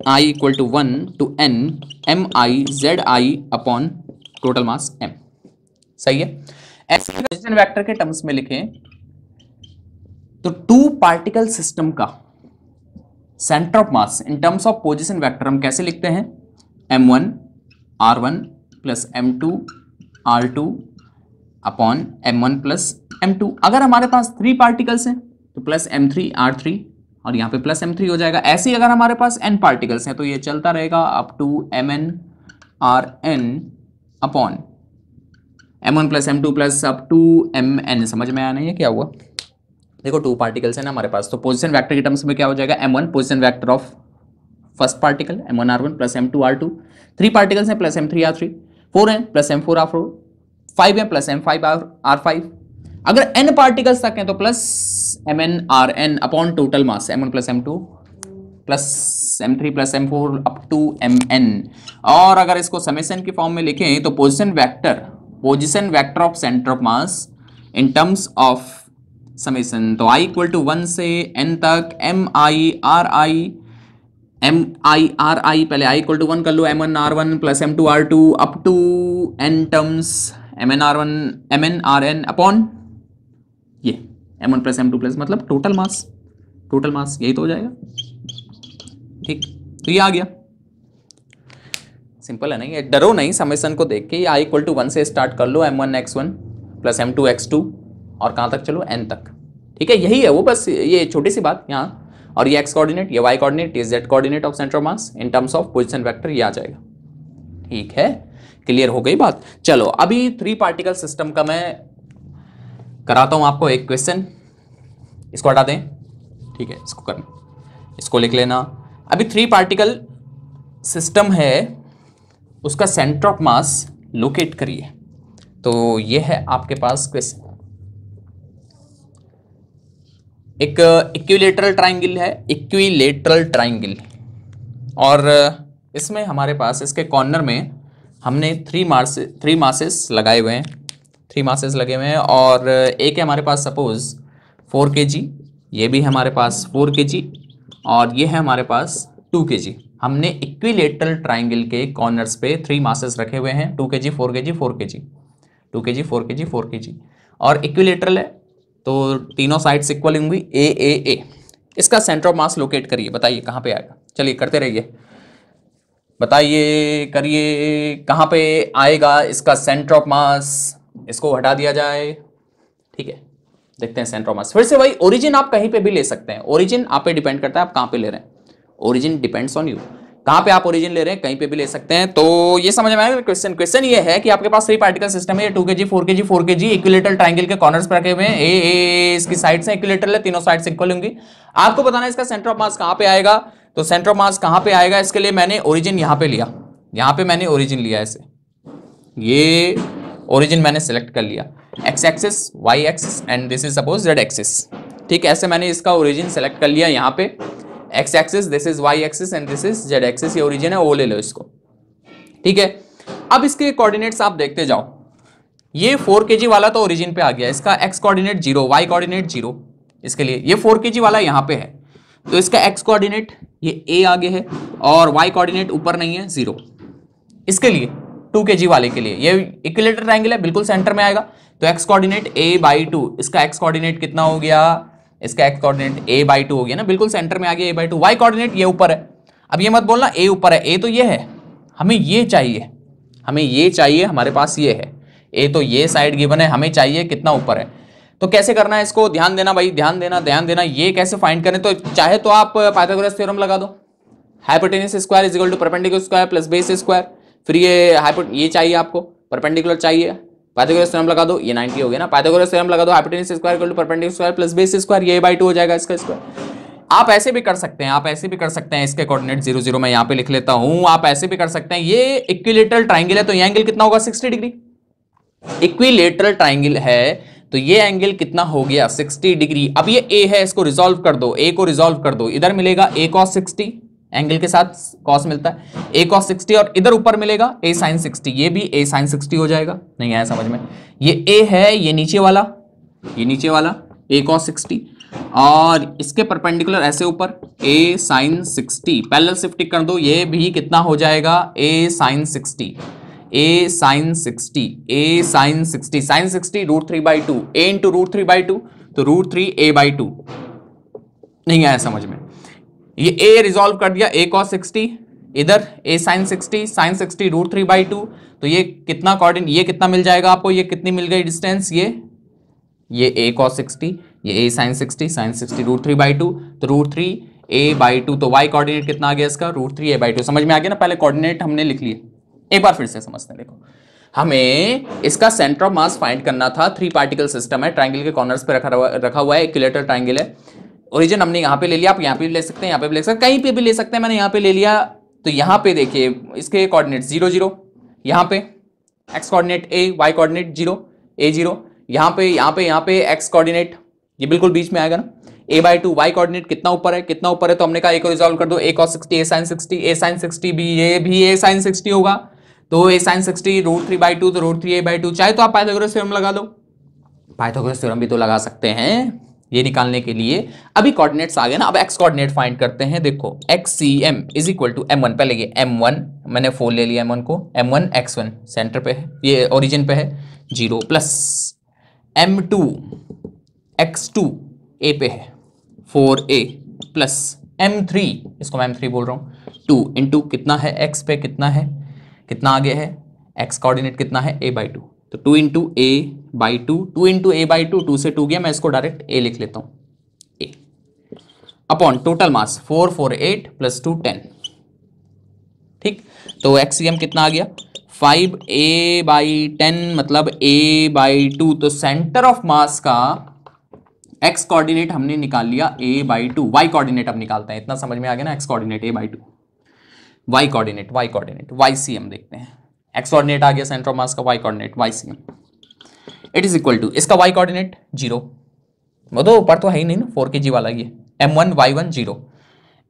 A: i equal to 1 to n mi zi upon total mass m। सही है। ऐसे पोजीशन वेक्टर के टर्म्स में लिखें तो 2 पार्टिकल सिस्टम का centre of mass in terms of position vector हम कैसे लिखते हैं, m1 r1 plus m2 r2 upon m1 plus m2। अगर हमारे पास 3 पार्टिकल्स हैं तो प्लस m3 r3 और यहाँ पे प्लस m3 हो जाएगा। ऐसे ही अगर हमारे पास n पार्टिकल्स हैं तो ये चलता रहेगा up to mn rn upon m1 plus m2 plus up to mn। समझ में आया नहीं है क्या हुआ? देखो 2 पार्टिकल्स है ना हमारे पास, तो पोजीशन वेक्टर के टर्म्स में क्या हो जाएगा, m1 position vector of first particle m1 r1 plus m2 r2, 3 particles हैं प्लस m3 r3, 4 हैं प्लस m4 r4, 5 हैं प्लस m5 r5। अगर n पार्टिकल्स तक हैं तो plus mn rn upon total mass m1 plus m2 plus m3 plus m4 up to mn। और अगर इसको समेशन की फॉर्म में लिखें तो position vector of centre of mass in terms of summation, तो i इक्वल टू 1 से n तक mi ri, पहले i इक्वल टू 1 कर लो, m1 r1 plus m2 r2 up to n terms mn rn upon ये m1 plus m2 plus मतलब total mass यही तो हो जाएगा। ठीक, तो ये आ गया, सिंपल है नहीं, ये डरो नहीं समेशन को देख के। i इक्वल टू 1 से स्टार्ट कर लो, m1 x1 plus m2 x2 और कहाँ तक चलो n तक। ठीक है, यही है वो, बस ये छोटी सी बात यहाँ। और ये x कोऑर्डिनेट, ये y कोऑर्डिनेट, ये z coordinate of centre of mass in terms of position vector, ये आ जाएगा। ठीक है, क्लियर हो गई बात। चलो अभी 3 पार्टिकल सिस्टम का मैं कराता हूं आपको एक क्वेश्चन, इसको हटा दें। ठीक है, इसको करना, इसको लिख लेना। अभी 3 पार्टिकल सिस्टम है, उसका सेंटर ऑफ मास लोकेट करिए। तो ये है आपके पास क्वेश्चन। एक इक्विलेटरल ट्राइंगल है, इक्विलेटरल ट्राइंगल, और इसमें हमारे पास इसके कॉर्नर में हमने 3 मासेस लगाए हुए हैं, 3 मासेस लगे हुए हैं। और एक है हमारे पास सपोज 4 kg, ये भी हमारे पास 4 kg और ये है हमारे पास 2 kg। हमने इक्विलेटरल ट्राइंगल के कॉर्नर्स पे 3 मासेस रखे हुए हैं, 2 kg 4 kg 4 kg 2 kg 4 kg 4 kg, और इक्विलेटरल है तो तीनों साइड्स इक्वल होंगी ए। इसका सेंटर ऑफ मास लोकेट करिए, बताइए कहाँ पे आएगा। चलिए करते रहिए, बताइए, करिए, कहाँ पे आएगा इसका सेंटर ऑफ मास। इसको हटा दिया जाए। ठीक है, देखते हैं सेंटर ऑफ मास। फिर से वही, ओरिजिन आप कहीं पे भी ले सकते हैं, ओरिजिन आप पे डिपेंड करता है आप कहाँ पे ले रहे हैं। ओरिजिन डिपेंड्स ऑन यू, कहाँ पे आप ओरिजिन ले रहे हैं, कहीं पे भी ले सकते हैं। तो ये समझ में आएगा क्वेश्चन ये है कि आपके पास 3 पार्टिकल सिस्टम है, 2 kg 4 kg 4 kg equilateral triangle के कॉर्नर्स पर रखे हुए हैं। ए इसकी साइड्स हैं इक्विलेटरल है, तीनों साइड्स इक्वल होंगी। आपको बताना है इसका सेंटर ऑफ मास कहाँ पे आएगा। तो सेंटर ऑफ मास कहां पे आएगा, इसके लिए मैंने ओरिजिन यहां पे लिया, यहां पे मैंने ओरिजिन लिया ऐसे, ये ओरिजिन मैंने सेलेक्ट कर लिया, x axis, y axis and this is suppose z axis. ठीक, ऐसे मैंने इसका ओरिजिन सेलेक्ट कर लिया, यहाँ पे x axis, this is Y axis and this is z axis, ये ओरिजिन है, वो ले लो इसको। ठीक है, अब इसके कोऑर्डिनेट्स आप देखते जाओ, ये 4 kg वाला तो ओरिजिन पे आ गया, इसका एक्स कोऑर्डिनेट 0, वाई कोऑर्डिनेट 0, इसके लिए ये 4 kg वाला यहाँ पे है, तो इसका एक्स कोऑर्डिनेट ये ए आगे है और वाई कोऑर्डिनेट ऊपर नहीं है 0। इसके लिए 2 kg वाले के लिए ये इक्विलेटरल ट्रायंगल है, बिल्कुल सेंटर में आएगा, तो एक्स कोऑर्डिनेट a/2, इसका एक्स कोऑर्डिनेट कितना हो गया, इसका एक्स कोऑर्डिनेट a/2 हो गया ना, बिल्कुल सेंटर में आ गया a/2। वाई कोऑर्डिनेट ये ऊपर है, अब ये मत बोलना a ऊपर है, a तो ये है, हमें ये चाहिए, हमें ये चाहिए, हमारे पास ये है a, तो ये साइड गिवन है, हमें चाहिए कितना ऊपर है। तो कैसे करना है इसको, ध्यान देना भाई, ध्यान देना, ये कैसे फाइंड करें, तो चाहे तो आप पाइथागोरस थ्योरम लगा दो, hypotenuse square is equal to perpendicular square plus base square, फिर ये चाहिए आपको, परपेंडिकुलर चाहिए, पाइथागोरस थ्योरम लगा दो, ये 90 हो गया ना, पाइथागोरस थ्योरम लगा दो, hypotenuse square equal to perpendicular square plus base square, ये a/2 हो जाएगा इसका स्क्वायर। आप ऐसे भी कर सकते हैं, इसके कोऑर्डिनेट 0 0 मैं यहाँ पे लिख लेता हूं, आप ऐसे भी कर सकते हैं, ये इक्विलेटरल ट्राइंगल है तो ये एंगल कितना होगा 60 डिग्री, इक्विलेटरल ट्राइंगल है तो ये एंगल कितना हो गया 60 डिग्री। अब ये a है, इसको रिजॉल्व कर दो, a को रिजॉल्व कर दो, इधर मिलेगा a cos 60, एंगल के साथ cos मिलता है, a cos 60 और इधर ऊपर मिलेगा a sin 60, ये भी a sin 60 हो जाएगा, नहीं आया समझ में, ये a है, ये नीचे वाला a cos 60 और इसके परपेंडिकुलर ऐसे ऊपर a sin 60, पैरेलल शिफ्टिंग कर दो, ये भी कितना हो जाएगा a sin 60, a sin 60, a sin 60, sin 60 √3/2, a into √3/2 तो √3a/2, नहीं आया समझ में, ये a रिजॉल्व कर दिया, a cos 60, इधर a sin 60, sin 60 √3/2, तो ये कितना कोऑर्डिनेट, ये कितना मिल जाएगा आपको, ये कितनी मिल गई डिस्टेंस, ये a cos 60, ये a sin 60, sin 60 √3/2 तो √3a/2, तो y कोऑर्डिनेट कितना आ गया इसका √3a/2, समझ में आ गया ना, पहले कोऑर्डिनेट हमने लिख लिए, एक बार फिर से समझते हैं। देखो, हमें इसका सेंटर ऑफ मास फाइंड करना था, 3 पार्टिकल सिस्टम है, ट्राइंगल के कॉर्नर्स पे रखा हुआ है, इक्विलेटरल ट्राइंगल है, ओरिजिन हमने यहाँ पे ले लिया, आप यहाँ पे भी ले सकते हैं, यहाँ पे भी ले सकते हैं, कहीं पे भी ले सकते हैं, मैंने यहाँ पे ले लिया, तो यहाँ पे देखिए इसके कोऑर्डिनेट 0 0, यहाँ पे x coordinate a, y coordinate 0 a0, यहाँ पे एक्स कोऑर्डिनेट ये बिल्कुल बीच में आएगा ना, a/2, वाई कोऑर्डिनेट कितना ऊपर है, तो हमने कहा a को रिजॉल्व कर दो, a cos 60, a sin 60, a sin 60 भी, ये भी a sin 60 होगा, तो a sin 60 √3/2 तो √3a/2, चाहे तो आप पाइथागोरस थ्योरम लगा दो, पाइथागोरस थ्योरम भी तो लगा सकते हैं ये निकालने के लिए। अभी कोऑर्डिनेट्स आ गए ना, अब एक्स कोऑर्डिनेट फाइंड करते हैं। देखो XCM is equal to M1, पहले ये M1 मैंने 4 ले लिया, M1 को, M1 X1 सेंटर पे है, ये ओरिजिन पे है 0 प्लस M2 X2 A पे है 4A प्लस M3, इसको मैं M3 बोल रहा हूँ, 2 इंटू कितना है X पे, कितना आगे है X कोऑर्डिनेट कितना है a/2, तो 2 इंटू a/2, 2 इंटू a/2, 2 से 2 गया, मैं इसको डायरेक्ट a लिख लेता हूँ, a upon total mass 4 4 8 plus 2 10, ठीक, तो XCM कितना आ गया 5a/10 मतलब a/2, तो सेंटर ऑफ मास का x कोऑर्डिनेट हमने निकाल लिया a/2, y कोऑर्डिनेट अब निकालते हैं, इतना समझ में आ गया ना, x coordinate a/2, y coordinate YCM देखते हैं, x कोऑर्डिनेट आ गया सेंटर ऑफ मास का, y coordinate YCM, it is equal to इसका y कोऑर्डिनेट 0, वो तो ऊपर तो है ही नहीं ना, 4 kg वाला ये, M1 Y1 0,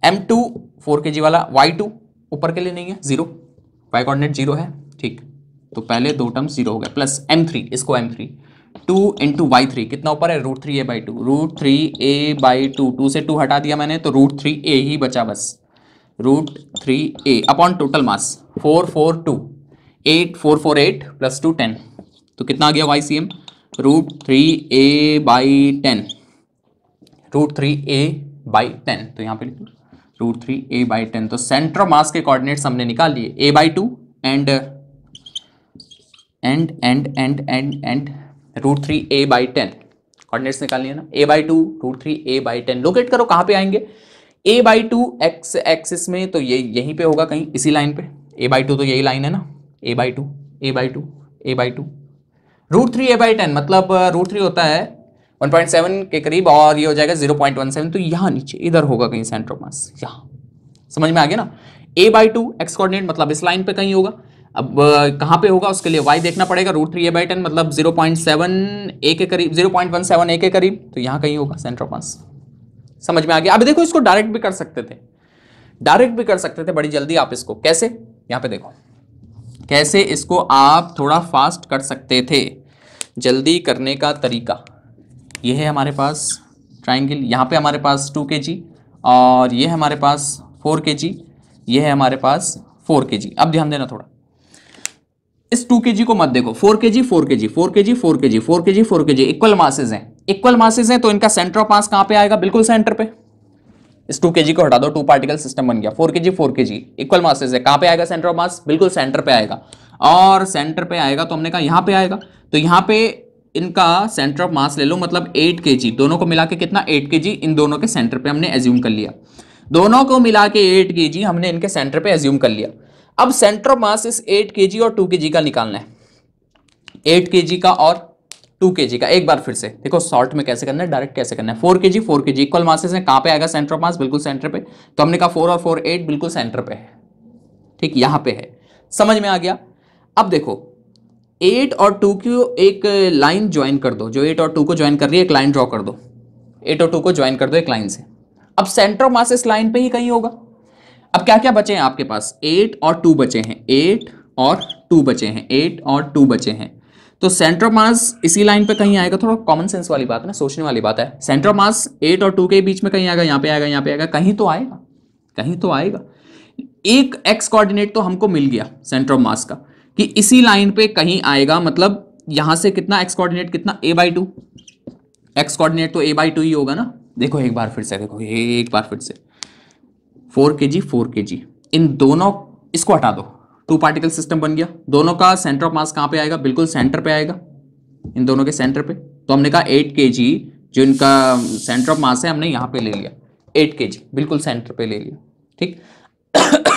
A: M2 4 kg वाला, Y2 ऊपर के लिए नहीं है 0, y कोऑर्डिनेट 0 है, ठीक, तो पहले 2 टर्म 0 हो गया, प्लस M3, इसको M3 2 इंटू Y3 कितना ऊपर है √3a/2, √3a/2, 2 से 2 हटा दिया मैंने, तो √3a ही बचा बस, √3a अपॉन टोटल मास 4 4 2 8 4 4 8 प्लस 2 10, तो कितना आ गया YCM √3a/10, √3a/10, तो यहाँ पे √3a/10, तो सेंटर ऑफ मास के कोऑर्डिनेट्स हमने निकाल लिए a/2 एंड √3a/10 कोऑर्डिनेट्स निकाल लिए ना, a/2 √3a/10, लोकेट करो कहाँ पे आएंगे, a/2 x एक्सिस में, तो ये यहीं पे होगा कहीं, इसी लाइन पे, a/2 तो यही लाइन है ना, a/2 √3a/10 मतलब √3 होता है 1.7 के करीब और ये हो जाएगा 0.17, तो यहाँ नीचे इधर होगा कहीं सेंटर ऑफ मास, यहाँ समझ में आ गया ना। a/2 एक्स कोऑर्डिनेट मतलब इस लाइन पे कहीं होगा। अब कहां पे होगा उसके लिए y देखना पड़ेगा, √3a/10 मतलब 0.7a के करीब, 0.17a के करीब, तो यहां कहीं होगा सेंटर ऑफ मास। समझ में आ गया। अब देखो इसको डायरेक्ट भी कर सकते थे, डायरेक्ट भी कर सकते थे बड़ी जल्दी। आप इसको कैसे, यहां पे देखो कैसे इसको आप थोड़ा फास्ट कर सकते थे। जल्दी करने का तरीका ये है, हमारे पास ट्राइंगल, यहाँ पे हमारे पास 2 kg और ये है हमारे पास 4 kg, ये है हमारे पास 4 kg। अब ध्यान देना थोड़ा, इस 2 kg को मत देखो, 4 kg 4 kg 4 kg 4 kg 4 kg 4 kg equal masses हैं, इक्वल मासेज हैं, तो इनका सेंटर ऑफ मास कहाँ पे आएगा, बिल्कुल सेंटर पे। इस 2 kg को हटा दो, 2 पार्टिकल सिस्टम बन गया। 4 kg 4 kg इक्वल मासेज है, कहाँ पे आएगा सेंटर ऑफ मास, बिल्कुल सेंटर पे आएगा। और सेंटर पे आएगा तो हमने कहा यहाँ पे आएगा, तो यहाँ पे इनका सेंटर ऑफ मास ले लो, मतलब 8 kg, दोनों को मिला के कितना 8 kg इन दोनों के सेंटर पे हमने एज्यूम कर लिया, दोनों को मिला के 8 kg हमने इनके सेंटर पे एज्यूम कर लिया। अब सेंटर ऑफ मास इस 8 kg और 2 kg का निकालना है, 8 kg का और 2 kg का। एक बार फिर से देखो शॉर्ट में कैसे करना है, डायरेक्ट कैसे करना है। 4 kg 4 kg इक्वल मासेस हैं, कहां पे आएगा सेंटर ऑफ मास, बिल्कुल सेंटर पे, तो हमने कहा 4 और 4 8 बिल्कुल सेंटर पे है, ठीक, यहां पे है। समझ में आ गया। अब देखो 8 और 2 की एक लाइन ज्वाइन कर दो, जो 8 और 2 को ज्वाइन कर रही है एक लाइन ड्रॉ कर दो, 8 और 2 को ज्वाइन कर दो एक लाइन से। अब सेंटर ऑफ मास इस लाइन पे ही कहीं होगा। अब क्या क्या बचे हैं आपके पास, 8 और 2 बचे हैं, 8 और 2 बचे हैं, 8 और 2 बचे हैं, तो सेंटर ऑफ मास इसी लाइन पे कहीं आएगा। थोड़ा कॉमन सेंस वाली बात है ना, सोचने वाली बात है। सेंटर ऑफ मास 8 और 2 के बीच में कहीं आएगा, यहाँ पे आएगा, यहाँ पे आएगा, कहीं तो आएगा, कहीं तो आएगा। एक एक्स कोऑर्डिनेट तो हमको मिल गया सेंटर ऑफ मास का, कि इसी लाइन पे कहीं आएगा, मतलब यहां से कितना एक्स कोऑर्डिनेट, कितना a/2, एक्स कोऑर्डिनेट तो a/2 ही होगा ना। देखो एक बार फिर से, देखो एक बार फिर से, 4 kg 4 kg इन दोनों, इसको हटा दो, 2 पार्टिकल सिस्टम बन गया, दोनों का सेंटर ऑफ मास कहां पे आएगा, बिल्कुल सेंटर पे आएगा, इन दोनों के सेंटर पे। तो हमने कहा 8 kg जो इनका सेंटर ऑफ मास है हमने यहां पे ले लिया, 8 kg बिल्कुल सेंटर पे ले लिया, ठीक।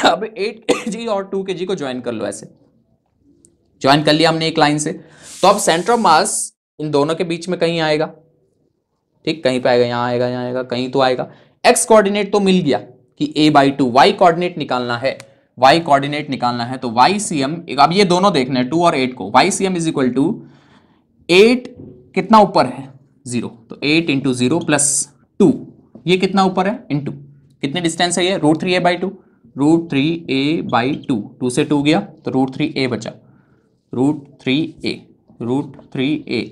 A: अब 8 kg और 2 kg को ज्वाइन कर लो, ऐसे ज्वाइन कर लिया हमने एक लाइन से। तो अब सेंटर ऑफ मास इन दोनों के बीच में कहीं आएगा, ठीक, कहीं पे आएगा, यहां आएगा, यहां आएगा, कहीं तो आएगा। एक्स कोऑर्डिनेट तो मिल गया कि a/2, वाई कोऑर्डिनेट निकालना है, वाई कोऑर्डिनेट निकालना है, तो YCM, अब ये दोनों देखने हैं 2 और 8 को, YCM इज इक्वल टू 8 कितना ऊपर है 0, तो 8 इंटू 0 प्लस 2, ये कितना ऊपर है इंटू, कितने डिस्टेंस है ये, √3a/2, √3a/2, 2 से 2 गया तो √3a बचा, √3a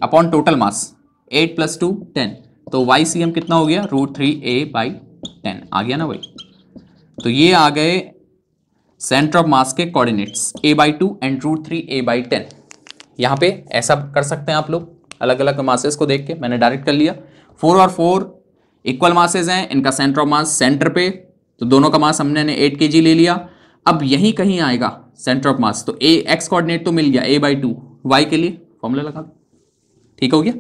A: अपॉन टोटल मास 8 + 2 10, तो YCM कितना हो गया, √3a/10 आ गया ना भाई। तो ये आ गए सेंटर ऑफ मास के कोऑर्डिनेट्स a/2 एंड √3a/10। यहाँ पे ऐसा कर सकते हैं आप लोग, अलग अलग मासेस को देख के, मैंने डायरेक्ट कर लिया। 4 और 4 इक्वल मासेस हैं, इनका सेंटर ऑफ मास सेंटर पे, तो दोनों का मास हमने 8 kg ले लिया। अब यहीं कहीं आएगा सेंटर ऑफ मास, तो एक्स कोऑर्डिनेट तो मिल गया a/2, y के लिए फॉर्मूला लगा दो, ठीक हो गया।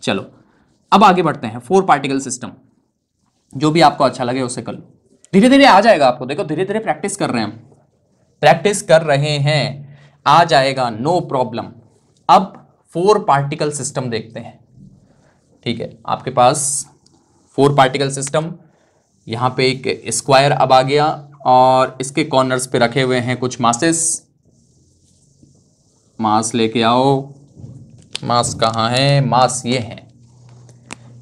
A: चलो अब आगे बढ़ते हैं, 4 पार्टिकल सिस्टम, जो भी आपको अच्छा लगे उसे कर लो, धीरे धीरे आ जाएगा आपको, देखो धीरे धीरे प्रैक्टिस कर रहे हैं हम, प्रैक्टिस कर रहे हैं, आ जाएगा, नो प्रॉब्लम। अब 4 पार्टिकल सिस्टम देखते हैं, ठीक है। आपके पास 4 पार्टिकल सिस्टम, यहां पे एक स्क्वायर अब आ गया और इसके कॉर्नर्स पे रखे हुए हैं कुछ मासेस, मास लेके आओ, मास कहाँ है, मास ये है,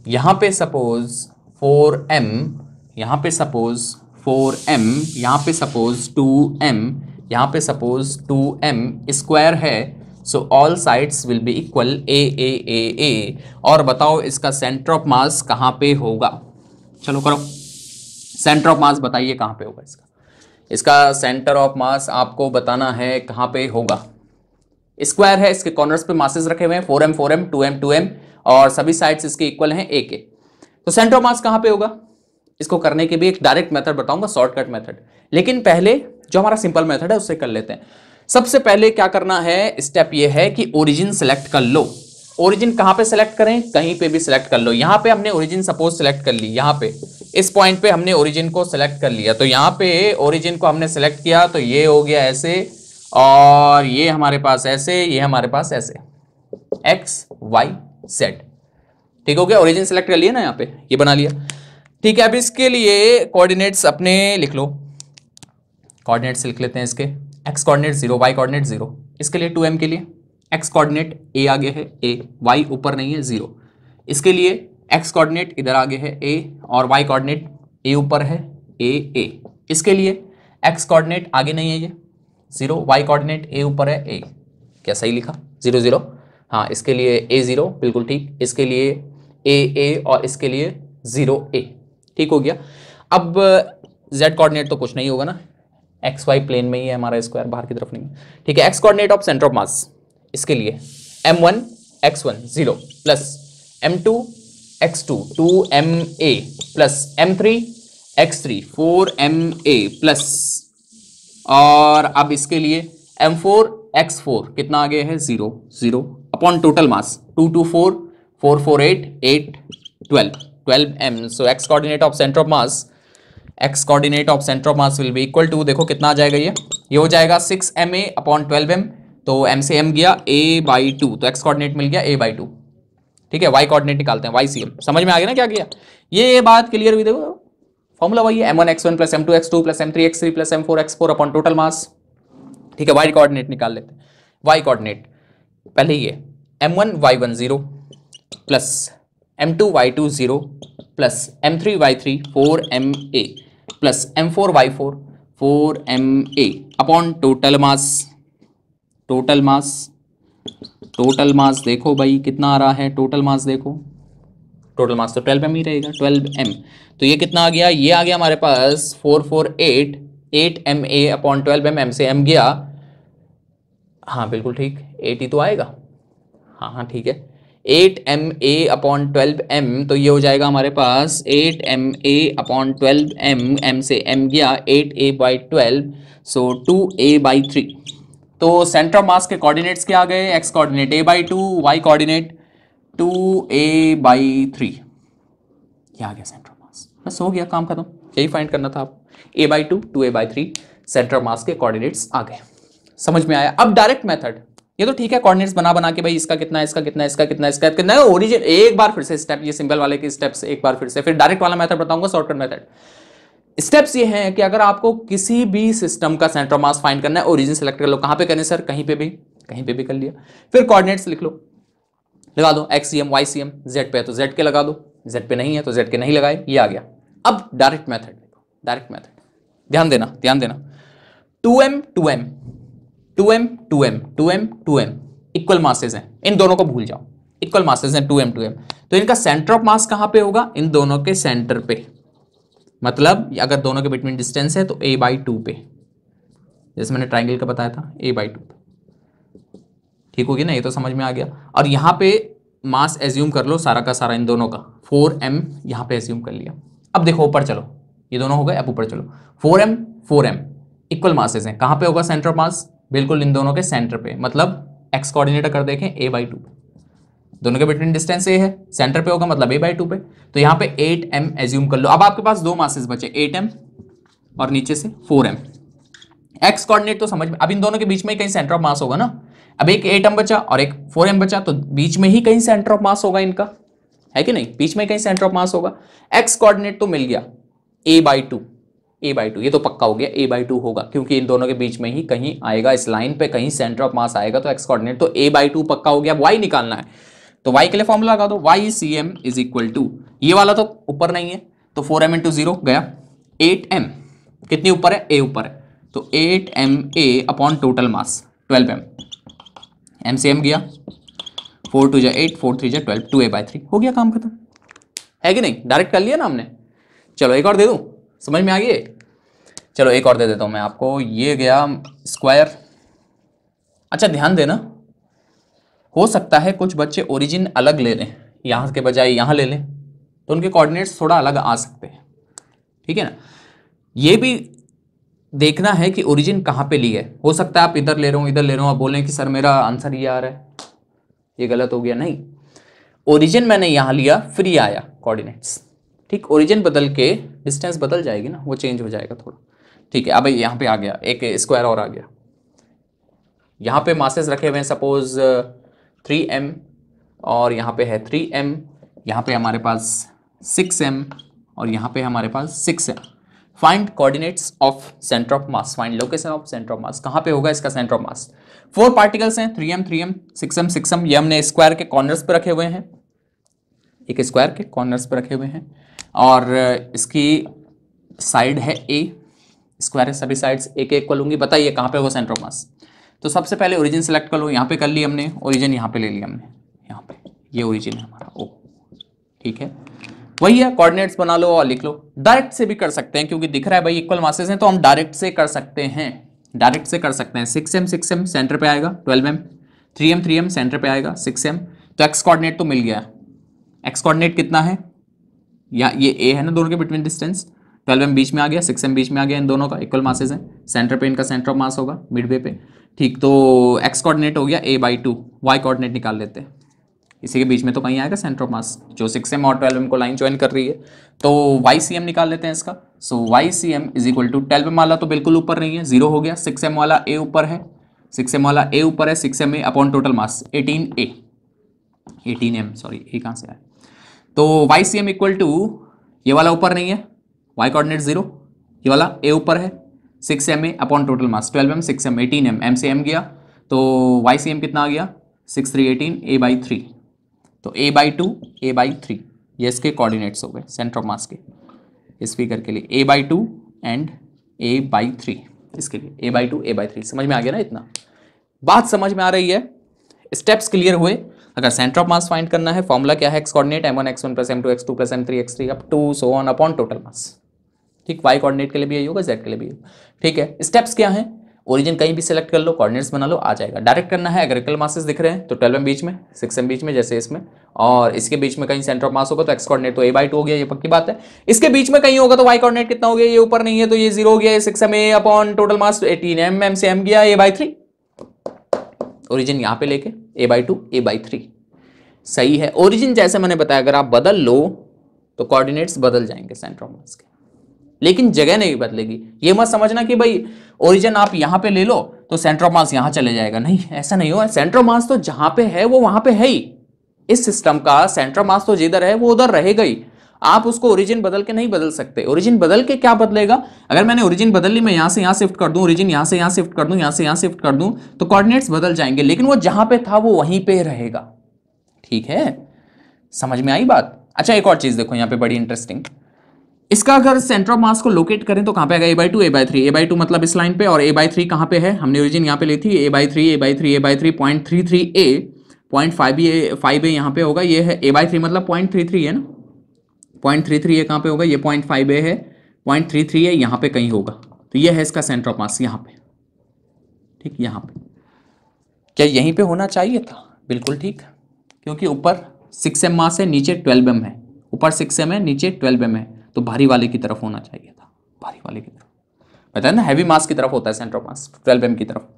A: यहां पे सपोज 4m, यहां पे सपोज 4m, यहां पे सपोज 2m, यहां पे सपोज 2m स्क्वायर है, so all sides will be equal a। और बताओ इसका सेंटर ऑफ मास कहां पे होगा, चलो करो, सेंटर ऑफ मास बताइए कहां पे होगा इसका, इसका सेंटर ऑफ मास आपको बताना है कहां पे होगा। स्क्वायर है, इसके कॉर्नर्स पे मासेस रखे हुए हैं, 4m 4m 2m 2m और सभी साइड्स इसके इक्वल हैं a के, तो सेंटर ऑफ मास कहां पे होगा। इसको करने के भी एक डायरेक्ट मेथड बताऊंगा, शॉर्टकट मेथड, लेकिन पहले जो हमारा सिंपल मेथड है उससे कर लेते हैं। सबसे पहले क्या करना है, स्टेप ये है कि ओरिजिन सेलेक्ट कर लो। ओरिजिन कहां पे सेलेक्ट करें, कहीं पे भी सेलेक्ट कर लो। यहां पे हमने ओरिजिन सपोज सेलेक्ट कर ली, यहां पे इस पॉइंट पे हमने ओरिजिन को सेलेक्ट कर लिया, तो यहां पे ओरिजिन को हमने सेलेक्ट किया, तो ये हो गया ऐसे, और ये हमारे पास ऐसे, ये हमारे पास ऐसे, एक्स वाई जेड, ठीक हो गया। ओरिजिन सेलेक्ट कर लिया ना, यहाँ पे ये बना लिया, ठीक है। अब इसके लिए कोऑर्डिनेट्स अपने लिख लो, कोऑर्डिनेट्स लिख लेते हैं इसके, एक्स कोऑर्डिनेट 0, वाई कोऑर्डिनेट 0, इसके लिए 2m के लिए एक्स कोऑर्डिनेट ए आगे है a, y ऊपर नहीं है 0, इसके लिए एक्स कोऑर्डिनेट इधर आगे है a और y कोऑर्डिनेट a ऊपर है a, इसके लिए एक्स कोऑर्डिनेट आगे नहीं है ये 0, y कोऑर्डिनेट a ऊपर है a, क्या सही लिखा 0 0, हाँ इसके लिए a0 बिल्कुल ठीक, इसके लिए a और इसके लिए 0a, ठीक हो गया। अब z कोऑर्डिनेट तो कुछ नहीं होगा ना, एक्स वाई प्लेन में ही है हमारा स्क्वायर, बाहर की तरफ नहीं है, ठीक है। X coordinate of centre of मास, इसके लिए m1 x1 0 plus m2 x2 2ma plus m3 x3 4ma plus, और अब इसके लिए m4 x4 कितना आ गया है 0 0 upon total mass 2 2 4 4 4 8 8 12 12m। So x coordinate of centre of mass, x coordinate of centre of mass will be equal to, देखो कितना आ जाएगा ये हो जाएगा 6ma अपॉन 12m, तो m से m गया a/2, तो एक्स कोऑर्डिनेट मिल गया a/2, ठीक है। y कोऑर्डिनेट निकालते हैं ycm, समझ में आ गया ना क्या किया, ये बात क्लियर हुई। देखो फॉर्मूला वही है, m1 x1 plus m2 x2 plus m3 x3 plus m4 x4 upon total mass, ठीक है। y कोऑर्डिनेट निकाल लेते हैं, y कोऑर्डिनेट पहले ये m1 y1 0 plus m2 y2 0 plus m3 y3 4ma plus m4 y4 4ma upon total मास, total mass देखो भाई कितना आ रहा है, टोटल मास देखो, टोटल मास तो 12m ही रहेगा 12m, तो ये कितना आ गया, ये आ गया हमारे पास 448 8ma अपॉन 12m, m से m गया, हाँ बिल्कुल ठीक 80 तो आएगा, हाँ ठीक है 8ma अपॉन 12m, तो ये हो जाएगा हमारे पास 8ma अपॉन 12m, m से m गया 8a/12, सो 2a/3। तो सेंटर ऑफ मास के कोऑर्डिनेट्स क्या आ गए, x coordinate a/2, y coordinate 2a/3, क्या आ गया सेंटर ऑफ मास, बस हो गया काम खत्म, यही फाइंड करना था आप, a/2 2a/3 सेंटर ऑफ मास के कोऑर्डिनेट्स आ गए, समझ में आया। अब डायरेक्ट मेथड, ये तो ठीक है कोऑर्डिनेट्स बना के भाई इसका कितना, इसका कितना, इसका कितना, इसका कितना, ओरिजिन एक बार फिर से स्टेप, ये सिंबल वाले के स्टेप्स एक बार फिर से, फिर डायरेक्ट वाला मेथड बताऊंगा, शॉर्टकट मेथड। स्टेप्स ये हैं कि अगर आपको किसी भी सिस्टम का सेंटर ऑफ मास फाइंड करना है, ओरिजिन सेलेक्ट कर लो, कहां पे करने सर, कहीं पे भी कर लिया, फिर कोऑर्डिनेट्स लिख लो, लगा दो XCM YCM, Z पे है तो Z के लगा दो, Z पे नहीं है तो Z के नहीं लगाए, ये आ गया। अब डायरेक्ट मेथड देखो, डायरेक्ट मेथड ध्यान देना 2m 2m 2m 2m 2m 2m equal masses हैं, इन दोनों को भूल जाओ, इक्वल मासेस हैं 2m 2m, तो इनका सेंटर ऑफ मास कहां पे होगा, इन दोनों के सेंटर पे, मतलब अगर दोनों के बिटवीन डिस्टेंस है तो a/2 पे, जैसे मैंने ट्राइंगल का बताया था a/2 पे, ठीक होगी ना, ये तो समझ में आ गया। और यहां पे मास एज्यूम कर लो सारा का सारा इन दोनों का, 4m यहां पे एज्यूम कर लिया। अब देखो ऊपर चलो, ये दोनों हो गए, अब ऊपर चलो 4m 4m इक्वल मासेस हैं, कहां पे होगा सेंटर ऑफ मास, बिल्कुल इन दोनों के सेंटर पे, मतलब एक्स कोऑर्डिनेट अगर देखें a/2 पे, दोनों के बिटवीन डिस्टेंस a है, सेंटर पे होगा मतलब a/2 पे, तो यहाँ पे 8m एज्यूम कर लो। अब आपके पास दो मासेस बचे 8m और नीचे से 4m, एक्स कोऑर्डिनेट तो समझ में, अब इन दोनों के बीच में ही कहीं सेंटर ऑफ मास होगा ना, अब एक 8m बचा और एक 4m बचा, तो बीच में ही कहीं सेंटर ऑफ मास होगा इनका, है कि नहीं, बीच में कहीं सेंटर ऑफ मास होगा। एक्स कोऑर्डिनेट तो मिल गया a/2, ये तो पक्का हो गया a/2 होगा, क्योंकि इन दोनों के बीच में ही कहीं आएगा, इस लाइन पे कहीं सेंटर ऑफ मास आएगा, तो एक्स कोऑर्डिनेट तो a/2 पक्का हो गया। y निकालना है तो y के लिए फॉर्मूला लगा दो, YCM इज इक्वल टू, ये वाला तो ऊपर नहीं है तो 4m इंटू 0 गया, 8m कितनी ऊपर है, a ऊपर है, तो 8ma अपॉन टोटल मास 12m, m से m गया, 4 2 8 4 3 12, 2a/3 हो गया, काम खत्म, है कि नहीं, डायरेक्ट कर लिया ना हमने। चलो एक और दे दूं, समझ में आ गई, चलो एक और दे देता हूं मैं आपको, ये गया स्क्वायर। अच्छा ध्यान देना, हो सकता है कुछ बच्चे ओरिजिन अलग ले लें, यहाँ के बजाय यहाँ ले लें, तो उनके कोऑर्डिनेट्स थोड़ा अलग आ सकते हैं, ठीक है ना, ये भी देखना है कि ओरिजिन कहाँ पे ली है। हो सकता है आप इधर ले रहे हो, इधर ले रहे हो, आप बोलें कि सर मेरा आंसर ये आ रहा है, ये गलत हो गया, नहीं, ओरिजिन मैंने यहाँ लिया फिर ये आया कोऑर्डिनेट्स, ठीक, ओरिजिन बदल के डिस्टेंस बदल जाएगी ना, वो चेंज हो जाएगा थोड़ा, ठीक है। अब यहाँ पे आ गया एक स्क्वायर और आ गया, यहाँ पे मासेस रखे हुए हैं सपोज 3m और यहाँ पे है 3m, यहाँ पे हमारे पास 6m और यहाँ पे हमारे पास 6m, find coordinates of centre of mass, find location of centre of मास, कहां पे होगा इसका सेंटर ऑफ मास। 4 पार्टिकल्स हैं, 3m 3m 6m 6m, ये हमने स्क्वायर के कॉर्नर्स पे रखे हुए हैं, एक स्क्वायर के कॉर्नर्स पे रखे हुए हैं, और इसकी साइड है ए, स्क्वायर है सभी साइड्स ए के इक्वल होंगी। बताइए कहां पे होगा सेंटर ऑफ मास। तो सबसे पहले ओरिजिन सेलेक्ट कर लो, यहाँ पे कर ली हमने ओरिजिन, यहाँ पे ले लिया हमने, यहाँ पे ये ओरिजिन है हमारा ओ, ठीक है, वही है। कोऑर्डिनेट्स बना लो और लिख लो। डायरेक्ट से भी कर सकते हैं क्योंकि दिख रहा है भाई इक्वल मासेस हैं, तो हम डायरेक्ट से कर सकते हैं, डायरेक्ट से कर सकते हैं। 6m सेंटर पे आएगा, 12m 3m सेंटर पे आएगा, 6m, तो एक्स कोऑर्डिनेट तो मिल गया। एक्स कोऑर्डिनेट कितना है, या ये ए है ना दोनों के बिटवीन डिस्टेंस, 12m बीच में आ गया, 6m बीच में आ गया, इन दोनों का इक्वल मासेस हैं, सेंटर पे इनका सेंटर ऑफ मास होगा मिडवे पे, ठीक। तो एक्स कोऑर्डिनेट हो गया a/2, वाई कोऑर्डिनेट निकाल लेते हैं, इसी के बीच में तो कहीं आएगा सेंटर ऑफ मास, जो 6m और 12m को लाइन ज्वाइन कर रही है, तो YCM निकाल लेते हैं इसका। So YCM is equal to 12m वाला तो बिल्कुल ऊपर नहीं है, 0 हो गया, 6m वाला a ऊपर है, 6m वाला a ऊपर है, 6m upon total mass 18m, sorry a कहाँ से आया, तो YCM इक्वल टू, ये वाला ऊपर नहीं है, y कोऑर्डिनेट 0, ये वाला a ऊपर है, 6m अपॉन टोटल मास 12m 6m 18m, m से m गया, तो YCM कितना आ गया 6 3 18 a/3, तो a/2 a/3 ये इसके कोऑर्डिनेट्स हो गए सेंटर ऑफ मास के, इस फिगर के लिए a/2 एंड a/3, इसके लिए a/2 a/3। समझ में आ गया ना, इतना बात समझ में आ रही है, स्टेप्स क्लियर हुए। अगर सेंटर ऑफ मास फाइंड करना है, फॉर्मूला क्या है, x coordinate m1 x1 + m2 x2 + m3 x3 up to so on upon total mass, ठीक। वाई कोऑर्डिनेट के लिए भी यही होगा, जेड के लिए भी होगा, ठीक है। स्टेप्स क्या हैं, ओरिजिन कहीं भी सिलेक्ट कर लो, कोऑर्डिनेट्स बना लो, आ जाएगा। डायरेक्ट करना है, अगर इक्वल मासेस दिख रहे हैं तो 12m बीच में, 6m बीच में जैसे इसमें, और इसके बीच में कहीं सेंटर ऑफ मास होगा तो एक्स कोऑर्डिनेट तो a/2 हो गया, ये पक्की बात है। इसके बीच में कहीं होगा तो वाई कोऑर्डिनेट कितना हो गया, ये ऊपर नहीं है तो ये 0 हो गया, ये 6m upon total mass 18m, m से m गया a/3, ओरिजिन यहाँ पे लेके a/2 a/3 सही है। ओरिजिन जैसे मैंने बताया अगर आप बदल लो तो कोऑर्डिनेट्स बदल जाएंगे सेंटर ऑफ मास के, लेकिन जगह नहीं बदलेगी। ये मत समझना कि भाई ओरिजिन आप यहां पे ले लो तो सेंटर ऑफ मास यहां चले जाएगा, नहीं ऐसा नहीं होगा। सेंटर ऑफ मास तो जहां पे है वो वहां पे है ही, इस सिस्टम का सेंटर ऑफ मास तो जिधर है वो उधर रहेगा ही, आप उसको ओरिजिन बदल के नहीं बदल सकते। ओरिजिन बदल के क्या बदलेगा, अगर मैंने ओरिजिन बदल ली, मैं यहां से यहां शिफ्ट कर दूं, ओरिजिन यहां से यहां शिफ्ट कर दूं, यहां से यहां शिफ्ट कर दूं, तो कोऑर्डिनेट्स बदल जाएंगे, लेकिन वो जहां पे था वो वहीं पे रहेगा, ठीक है, समझ में आई बात। अच्छा एक और चीज देखो यहाँ पे बड़ी इंटरेस्टिंग, इसका अगर सेंटर ऑफ मास को लोकेट करें तो कहां पे आएगा, a/2 a/3, a/2 मतलब इस लाइन पे, और a/3 कहां पे है, हमने ओरिजिन यहां पे ली थी, a/3 a/3 a/3 0.33a 0.5a यहां पे होगा, ये है a/3 मतलब 0.33 है ना, 0.33 कहां पे होगा, ये 0.5a है, 0.33 है यहां पे कहीं होगा, तो ये है इसका सेंटर ऑफ मास यहां पे, ठीक, यहां पे। क्या यहीं पे होना चाहिए था, बिल्कुल ठीक, क्योंकि ऊपर 6m मास है, नीचे 12m है, ऊपर 6m है, नीचे 12m है, तो भारी वाले की तरफ होना चाहिए था, भारी वाले की तरफ, पता है ना, हैवी मास की तरफ होता है सेंटर ऑफ मास, 12m की तरफ,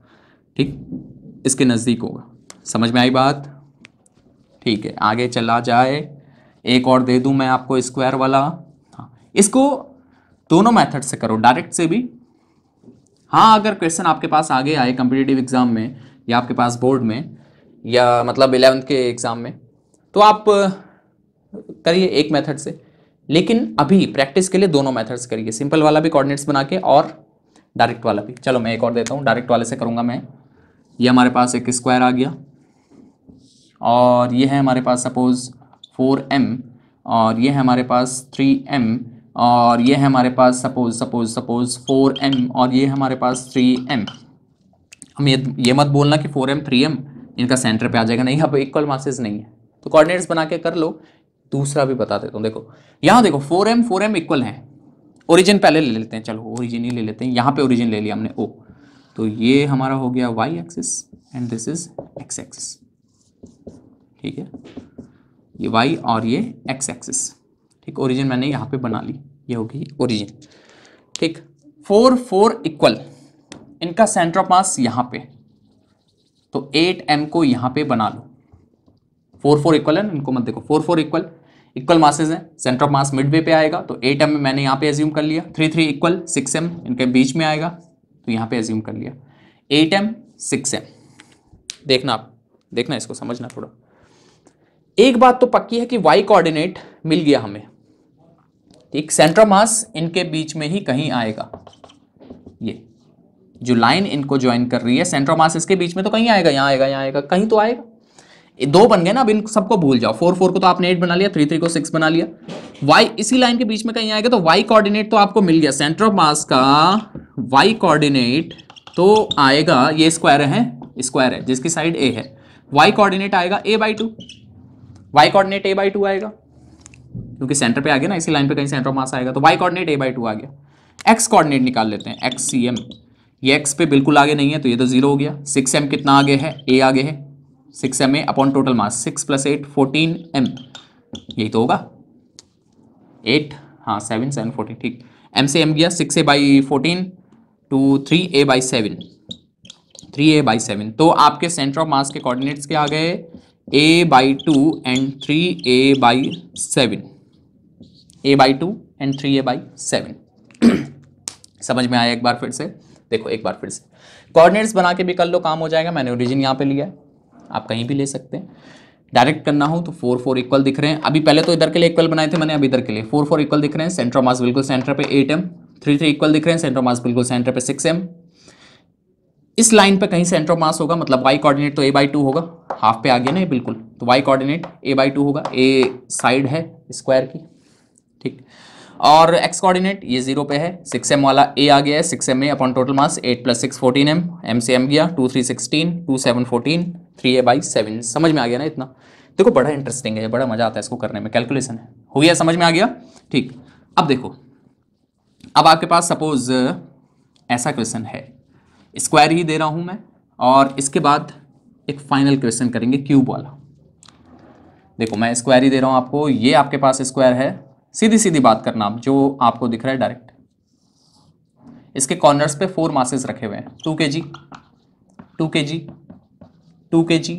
A: ठीक, इसके नज़दीक होगा। समझ में आई बात, ठीक है, आगे चला जाए। एक और दे दूं मैं आपको स्क्वायर वाला, हाँ, इसको दोनों मेथड से करो, डायरेक्ट से भी, हाँ, अगर क्वेश्चन आपके पास आगे आए कॉम्पिटिटिव एग्जाम में या आपके पास बोर्ड में या मतलब 11th के एग्जाम में, तो आप करिए एक मेथड से, लेकिन अभी प्रैक्टिस के लिए दोनों मेथड्स करिए, सिंपल वाला भी कोऑर्डिनेट्स बना के और डायरेक्ट वाला भी। चलो मैं एक और देता हूँ, डायरेक्ट वाले से करूँगा मैं। ये हमारे पास एक स्क्वायर आ गया, और ये है हमारे पास सपोज 4m, और ये है हमारे पास 3m, और ये है हमारे पास सपोज 4m, और ये है हमारे पास 3m। हम ये मत बोलना कि 4m 3m इनका सेंटर पे आ जाएगा, नहीं, अब इक्वल मासेस नहीं है, तो कोऑर्डिनेट्स बना के कर लो। दूसरा भी बता देता हूँ, देखो यहाँ देखो 4m इक्वल है, ओरिजिन पहले ले लेते हैं, चलो ओरिजिन ही ले लेते हैं, यहाँ पे ओरिजिन ले लिया हमने ओ, तो ये हमारा हो गया y axis and this is x axis, ठीक है, ये y और ये x एक्सिस, ठीक, ओरिजिन मैंने यहाँ पे बना ली, ये होगी ओरिजिन, ठीक। 4 4 इक्वल, इनका सेंटर ऑफ मास यहाँ पे, तो 8m को यहाँ पे बना लो, 4 4 इक्वल है, इनको मत देखो, 4 4 इक्वल मासेस हैं, सेंटर ऑफ मास मिडवे पे आएगा, तो 8m मैंने यहाँ पे एज्यूम कर लिया, 3 3 इक्वल 6m इनके बीच में आएगा, तो यहाँ पे एज्यूम कर लिया, 8m 6m। देखना आप, देखना इसको समझना थोड़ा। एक बात तो पक्की है कि y कोऑर्डिनेट मिल गया हमें, ठीक, सेंटर ऑफ मास इनके बीच में ही कहीं आएगा, ये जो लाइन इनको ज्वाइन कर रही है सेंटर ऑफ मास इसके बीच में तो कहीं आएगा, यहाँ आएगा, यहाँ आएगा, कहीं तो आएगा। ये दो बन गए ना, अब इन सबको भूल जाओ, 4 4 को तो आपने 8 बना लिया, 3 3 को 6 बना लिया, y इसी लाइन के बीच में कहीं आएगा, तो y कोऑर्डिनेट तो आपको मिल गया, सेंटर ऑफ मास का y कोऑर्डिनेट तो आएगा, ये स्क्वायर है जिसकी साइड a है, y कोऑर्डिनेट आएगा a/2, y कोऑर्डिनेट a/2 आएगा क्योंकि सेंटर पे आ गया ना, इसी लाइन पे कहीं सेंटर ऑफ मास आएगा, तो y कोऑर्डिनेट a/2 आ गया। x कोऑर्डिनेट निकाल लेते हैं, xcm, ये x पे बिल्कुल आगे नहीं है तो ये तो 0 हो गया। 6m कितना आगे है, a आगे है, 6m अपॉन टोटल मास, 6 + 8 14m, यही तो होगा 8, हाँ 7 7 14, ठीक, m से m गया, 6a/14 to 3a/7, 3a/7, तो आपके सेंटर ऑफ मास के कोऑर्डिनेट्स क्या आ गए, a/2 and 3a/7, a/2 and 3a/7। समझ में आया? एक बार फिर से देखो, एक बार फिर से कोऑर्डिनेट्स बना के भी कर लो, काम हो जाएगा। मैंने ओरिजिन यहाँ पे लिया है, आप कहीं भी ले सकते हैं। डायरेक्ट करना हो तो 4 4 इक्वल दिख रहे हैं, अभी पहले तो इधर के लिए इक्वल बनाए थे मैंने, अभी इधर के लिए 4 4 इक्वल दिख रहे हैं, सेंटर ऑफ मास बिल्कुल सेंटर पे 8m, 3 3 इक्वल दिख रहे हैं, सेंटर ऑफ मास बिल्कुल सेंटर पे 6m। इस लाइन पे कहीं सेंटर ऑफ मास होगा, मतलब y कोऑर्डिनेट तो a/2 होगा, हाफ पे आ गया ना ये बिल्कुल, तो y कोऑर्डिनेट a/2 होगा, a साइड है स्क्वायर की, ठीक, और x कोऑर्डिनेट ये 0 पे है, 6m वाला a आ गया है, 6ma अपॉन टोटल मास 8 + 6 14m, m से m गया, 2 3 16, 2 7 14, 3a/7। समझ में आ गया ना इतना? देखो बड़ा इंटरेस्टिंग है, बड़ा मजा आता है इसको करने में, कैलकुलेशन है, हो गया, समझ में आ गया, ठीक। अब देखो, अब आपके पास सपोज ऐसा क्वेश्चन है, स्क्वायर ही दे रहा हूं मैं, और इसके बाद एक फाइनल क्वेश्चन करेंगे क्यूब वाला। देखो मैं स्क्वायर ही दे रहा हूं आपको, ये आपके पास स्क्वायर है, सीधी सीधी बात करना, जो आपको दिख रहा है डायरेक्ट, इसके कॉर्नर्स पे 4 मासेस रखे हुए हैं, 2 kg 2 kg 2 kg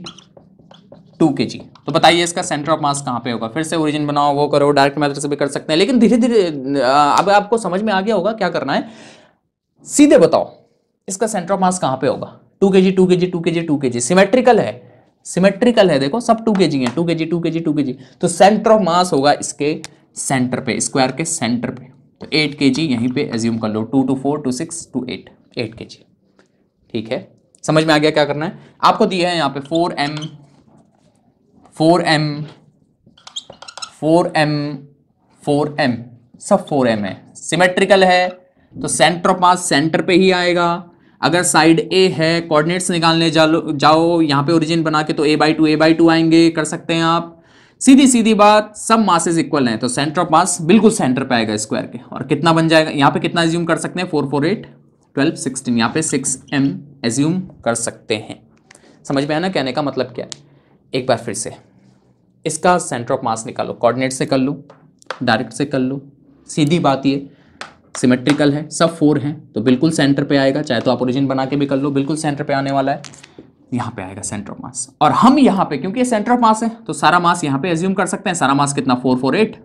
A: 2 kg। तो बताइए इसका सेंटर ऑफ मास कहाँ पे होगा? फिर से ओरिजिन बनाओ, वो करो, डायरेक्ट मेथड से भी कर सकते हैं, लेकिन धीरे धीरे अब आपको समझ में आ गया होगा क्या करना है। सीधे बताओ इसका सेंटर ऑफ मास कहाँ पे होगा? 2 kg 2 kg 2 kg 2 kg, symmetrical है, सिमेट्रिकल है, देखो सब 2 kg है, 2 kg 2 kg 2 kg, तो सेंटर ऑफ मास होगा इसके सेंटर पे, स्क्वायर के सेंटर पे, तो 8 kg यहीं पे एज्यूम कर लो, 2 to 4 to 6 to 8 kg, ठीक है। समझ में आ गया क्या करना है? आपको दिया है यहाँ पे 4m 4m 4m 4m, सब 4m है, सिमेट्रिकल है, तो सेंटर ऑफ मास सेंटर पे ही आएगा। अगर साइड ए है, कोऑर्डिनेट्स निकालने जाओ यहाँ पे ओरिजिन बना के, तो a/2 आएंगे, कर सकते हैं आप, सीधी सीधी बात, सब मासेस इक्वल हैं, तो सेंटर ऑफ मास बिल्कुल सेंटर पे आएगा स्क्वायर के, और कितना बन जाएगा यहाँ पे, कितना एज्यूम कर सकते हैं, 4 4 8 12 16, यहाँ पे 6m एज्यूम कर सकते हैं। समझ में आया ना कहने का मतलब क्या है? एक बार फिर से इसका सेंटर ऑफ मास निकालो, कोऑर्डिनेट से कर लो, डायरेक्ट से कर लो, सीधी बात, ये सिमेट्रिकल है, सब 4 हैं, तो बिल्कुल सेंटर पे आएगा, चाहे तो आप ओरिजिन बना के भी कर लो, बिल्कुल सेंटर पे आने वाला है, यहाँ पे आएगा सेंटर ऑफ मास। और हम यहाँ पे क्योंकि ये सेंटर ऑफ मास है तो सारा मास यहाँ पे एज्यूम कर सकते हैं, सारा मास कितना, 4 4 8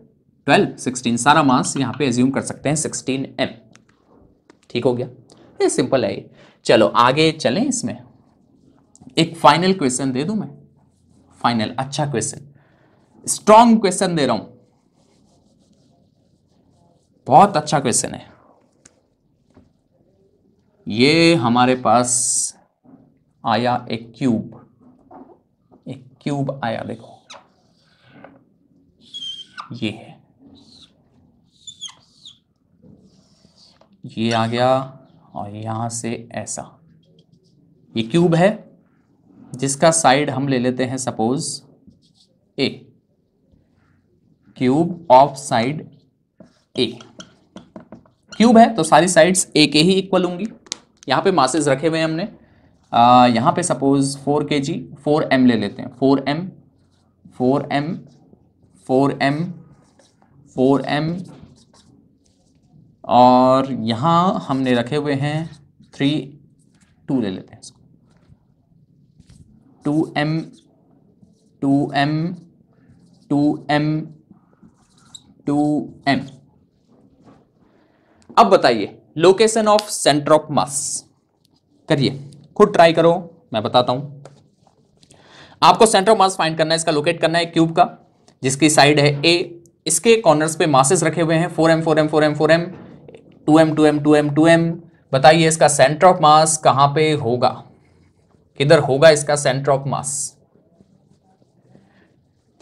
A: 12 16, सारा मास यहाँ पे एज्यूम कर सकते हैं 16m, ठीक हो गया, ये सिंपल है ये। चलो आगे चलें, इसमें एक फाइनल क्वेश्चन दे दूं मैं, फाइनल अच्छा क्वेश्चन, स्ट्रॉन्ग क्वेश्चन दे रहा हूं, बहुत अच्छा क्वेश्चन है ये। हमारे पास आया एक क्यूब आया, देखो ये है, ये आ गया, और यहां से ऐसा, ये क्यूब है जिसका साइड हम ले लेते हैं suppose A, cube of side A, cube है तो सारी साइड्स ए के ही इक्वल होंगी। यहाँ पे मासेस रखे हुए हैं हमने, यहाँ पे सपोज 4 kg 4m ले लेते हैं, 4m 4m 4m 4m, और यहाँ हमने रखे हुए हैं 2 ले लेते हैं इसको, 2m 2m 2m 2m। अब बताइए लोकेशन ऑफ सेंटर ऑफ मास, करिए खुद ट्राई करो, मैं बताता हूं। आपको सेंटर ऑफ मास फाइंड करना है, इसका लोकेट करना है क्यूब का, जिसकी साइड है ए, इसके कॉर्नर्स पे मासेस रखे हुए हैं 4m 4m 4m 4m 2m 2m 2m 2m। बताइए इसका सेंटर ऑफ मास कहां पे होगा, किधर होगा इसका सेंटर ऑफ मास।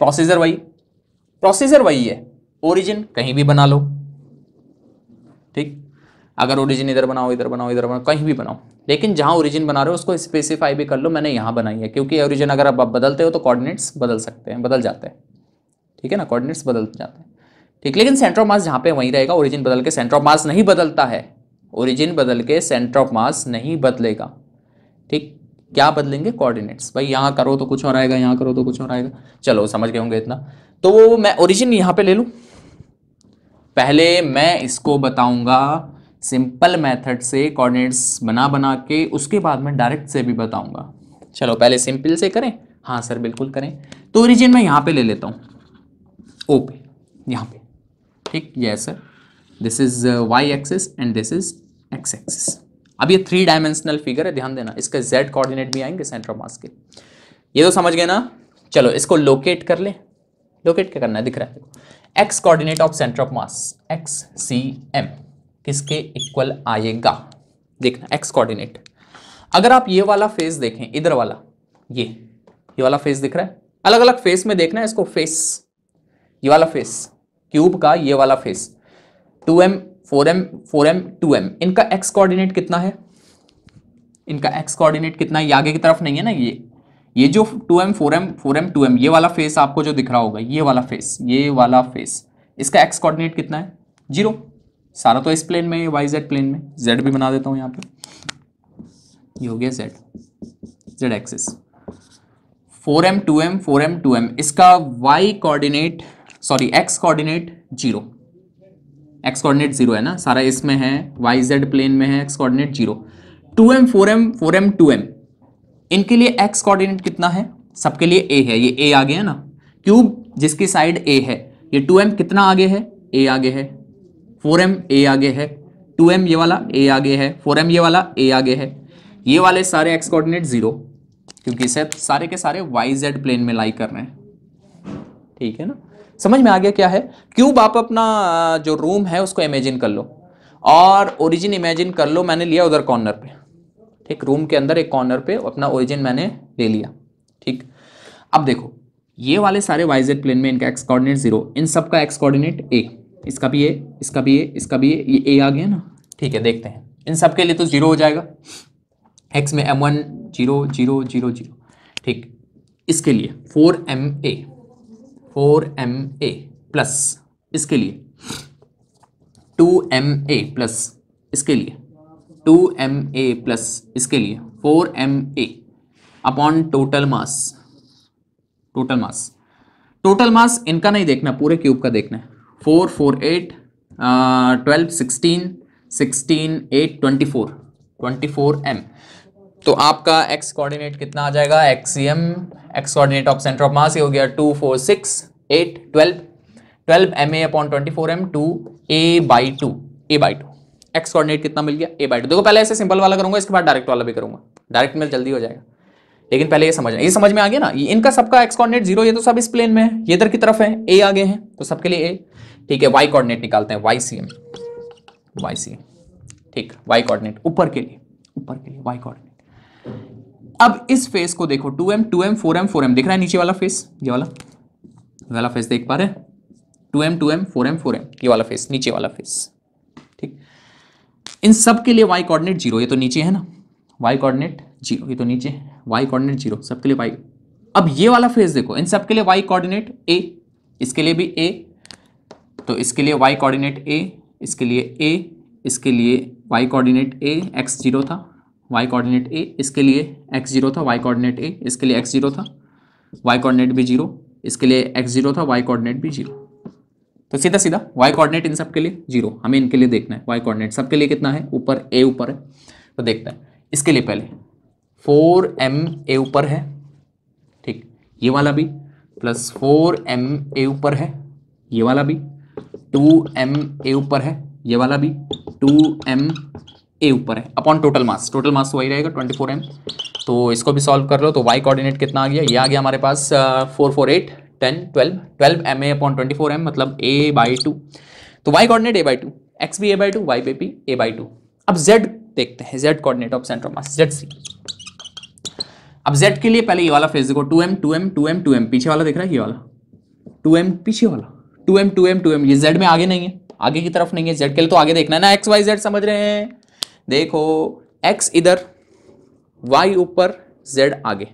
A: प्रोसीजर वही है, ओरिजिन कहीं भी बना लो, ठीक। अगर ओरिजिन इधर बनाओ इधर बनाओ इधर बनाओ कहीं भी बनाओ, लेकिन जहां ओरिजिन बना रहे हो उसको स्पेसिफाई भी कर लो, मैंने यहां बनाई है, क्योंकि ओरिजिन अगर आप बदलते हो तो कोऑर्डिनेट्स बदल सकते हैं, बदल जाते हैं, ठीक है ना, कोऑर्डिनेट्स बदल जाते हैं, ठीक। लेकिन सेंटर ऑफ मास जहां पे वहीं रहेगा, ओरिजिन बदल के सेंटर ऑफ मास नहीं बदलता है, ओरिजिन बदल के सेंटर ऑफ मास नहीं बदलेगा, ठीक। क्या बदलेंगे, कोऑर्डिनेट्स। भाई यहाँ करो तो कुछ और आएगा, यहाँ करो तो कुछ और आएगा, चलो समझ गए होंगे इतना। तो मैं ओरिजिन यहाँ पे ले लूँ, पहले मैं इसको बताऊंगा सिंपल मेथड से कोऑर्डिनेट्स बना बना के, उसके बाद मैं डायरेक्ट से भी बताऊंगा। चलो पहले सिंपल से करें, हाँ सर बिल्कुल करें। तो ओरिजिन मैं यहाँ पे ले लेता हूँ, ओ पे, यहाँ पे, ठीक। Yes sir, this is Y axis and this is x axis. अब ये 3 डायमेंशनल फिगर है, ध्यान देना, इसके z कोऑर्डिनेट भी आएंगे सेंटर ऑफ मास के, ये तो समझ गए ना। चलो इसको लोकेट कर ले, लोकेट क्या करना है, दिख रहा है, x coordinate of centre of mass x c m किसके इक्वल आएगा, देखना x कोऑर्डिनेट। अगर आप ये वाला फेस देखें, इधर वाला, ये वाला फेस दिख रहा है, अलग अलग फेस में देखना है इसको, फेस, ये वाला फेस क्यूब का, ये वाला face 2m 4m 4m 2m, इनका x कोऑर्डिनेट कितना है, इनका x कोऑर्डिनेट कितना है, ये आगे की तरफ नहीं है ना, ये जो 2m 4m 4m 2m, ये वाला फेस आपको जो दिख रहा होगा, ये वाला फेस, इसका x कोऑर्डिनेट कितना है, 0। सारा तो इस प्लेन में, yz प्लेन में, z भी बना देता हूं यहाँ पे, ये हो गया z axis. 4m 2m 4m 2m, इसका y coordinate, sorry x coordinate 0, x coordinate 0 है ना, सारा इसमें है, yz प्लेन में है, x coordinate 0। 2m 4m 4m 2m, इनके लिए x कोऑर्डिनेट कितना है, सबके लिए a है, ये a आगे है ना, क्यूब जिसकी साइड a है, ये 2m कितना आगे है, a आगे है, 4m a आगे है, 2m ये वाला a आगे है, 4m ये वाला a आगे है, ये वाले सारे x कोऑर्डिनेट 0, क्योंकि इसे सारे के सारे yz प्लेन में लाई कर रहे हैं, ठीक है ना। समझ में आ गया क्या है। क्यूब आप अपना जो रूम है उसको इमेजिन कर लो, और ओरिजिन इमेजिन कर लो, मैंने लिया उधर कॉर्नर पे, ठीक, रूम के अंदर एक कॉर्नर पे अपना ओरिजिन मैंने ले लिया, ठीक। अब देखो ये वाले सारे yz प्लेन में इनका x कोऑर्डिनेट 0, इन सब का x कोऑर्डिनेट a, इसका भी a, इसका भी a, इसका भी a, ये a आ गया ना, ठीक है। देखते हैं इन सब के लिए तो 0 हो जाएगा, x में m1 0 0 0 0, ठीक। इसके लिए 4ma प्लस, इसके लिए 2ma प्लस, इसके लिए 2ma प्लस, इसके लिए 4ma अपॉन टोटल मास, टोटल मास इनका नहीं देखना, पूरे क्यूब का देखना है। 4 4 8 12 16 16 8 24 m। तो आपका x कोऑर्डिनेट कितना आ जाएगा, axiom, x coordinate of centre of मास, ये हो गया 2 4 6 8 12 ma upon 24m 2 a/2 x coordinate कितना मिल गया, a/2। देखो पहले ऐसे सिंपल वाला करूंगा, इसके बाद डायरेक्ट वाला भी करूंगा, डायरेक्ट में जल्दी हो जाएगा, लेकिन पहले ये समझ में आ गया ना। इनका सबका x कोऑर्डिनेट 0, ये तो सब इस प्लेन में है, ये इधर की तरफ है, a आगे है, तो सबके लिए a, ठीक है। y कोऑर्डिनेट निकालते हैं, ycm, ठीक, y कोऑर्डिनेट ऊपर के लिए y कोऑर्डिनेट। अब इस फेस को देखो, 2m 2m 4m 4m दिख रहा है, नीचे वाला फेस, ये वाला फेस देख पा रहे हैं, 2m 2m 4m 4m, ये वाला फेस, नीचे वाला फेस, ठीक। इन सब के लिए y कोऑर्डिनेट 0, ये तो नीचे है ना, y कोऑर्डिनेट 0, ये तो नीचे, y कोऑर्डिनेट 0, सबके लिए y। अब ये वाला फेस देखो, इन सब के लिए y कोऑर्डिनेट a, इसके लिए भी a, तो इसके लिए y कोऑर्डिनेट a, इसके लिए a, इसके लिए y कोऑर्डिनेट a, x 0 था, y कोऑर्डिनेट a, इसके लिए x 0 था, y कोऑर्डिनेट a, इसके लिए x 0 था, y कोऑर्डिनेट भी 0, इसके लिए x 0 था, y कोऑर्डिनेट भी 0। तो सीधा सीधा y कोऑर्डिनेट इन सब के लिए 0, हमें इनके लिए देखना है y कोऑर्डिनेट सबके लिए कितना है, ऊपर a ऊपर है, तो देखते हैं। इसके लिए पहले 4ma ऊपर है, ठीक, ये वाला भी, प्लस 4ma ऊपर है, ये वाला भी, 2ma ऊपर है, ये वाला भी 2ma ऊपर है, अपॉन टोटल मास वही रहेगा 24m। तो इसको भी सॉल्व कर लो, तो y कोऑर्डिनेट कितना आ गया, ये आ गया हमारे पास 4 4 8 10 12 12 ma/24m मतलब a/2। तो y कोऑर्डिनेट a/2, x भी a/2, y पे भी a/2। अब z देखते हैं, z coordinate of centre of mass zc। अब z के लिए पहले ये वाला फेस देखो, 2m 2m 2m 2m, पीछे वाला दिख रहा है ये वाला 2m, पीछे वाला 2m 2m 2m, ये z में आगे नहीं है, आगे की तरफ नहीं है, z के लिए तो आगे देखना है ना, x y z समझ रहे हैं। देखो x इधर, y ऊपर, z आगे,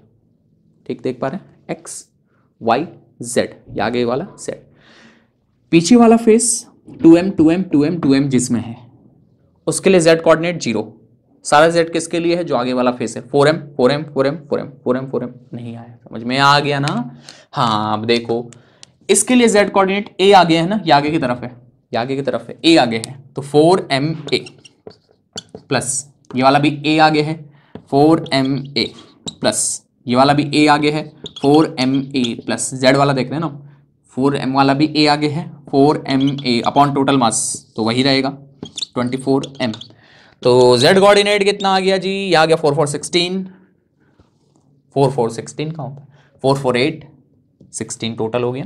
A: ठीक देख पा रहे हैं, x y z, ये आगे वाला z, पीछे वाला face 2m 2m 2m 2m जिसमें है उसके लिए z कोऑर्डिनेट 0। सारा z किसके लिए है, जो आगे वाला फेस है, 4m 4m 4m 4m 4m 4m, नहीं आया, समझ में आ गया ना। हाँ अब देखो इसके लिए z कोऑर्डिनेट a आगे है ना, ये आगे की तरफ है, ये आगे की तरफ है, a आगे है, तो 4ma प्लस ये वाला भी a आगे है 4ma प्लस ये वाला भी a आगे है 4ma प्लस z वाला देख रहे हैं ना, 4m वाला भी a आगे है 4ma अपॉन टोटल मास, तो वही रहेगा 24m। तो z कोऑर्डिनेट कितना आ गया जी, ये आ गया 4 4 16, 4 4 16 का होता है 4 4 8 16 टोटल हो गया,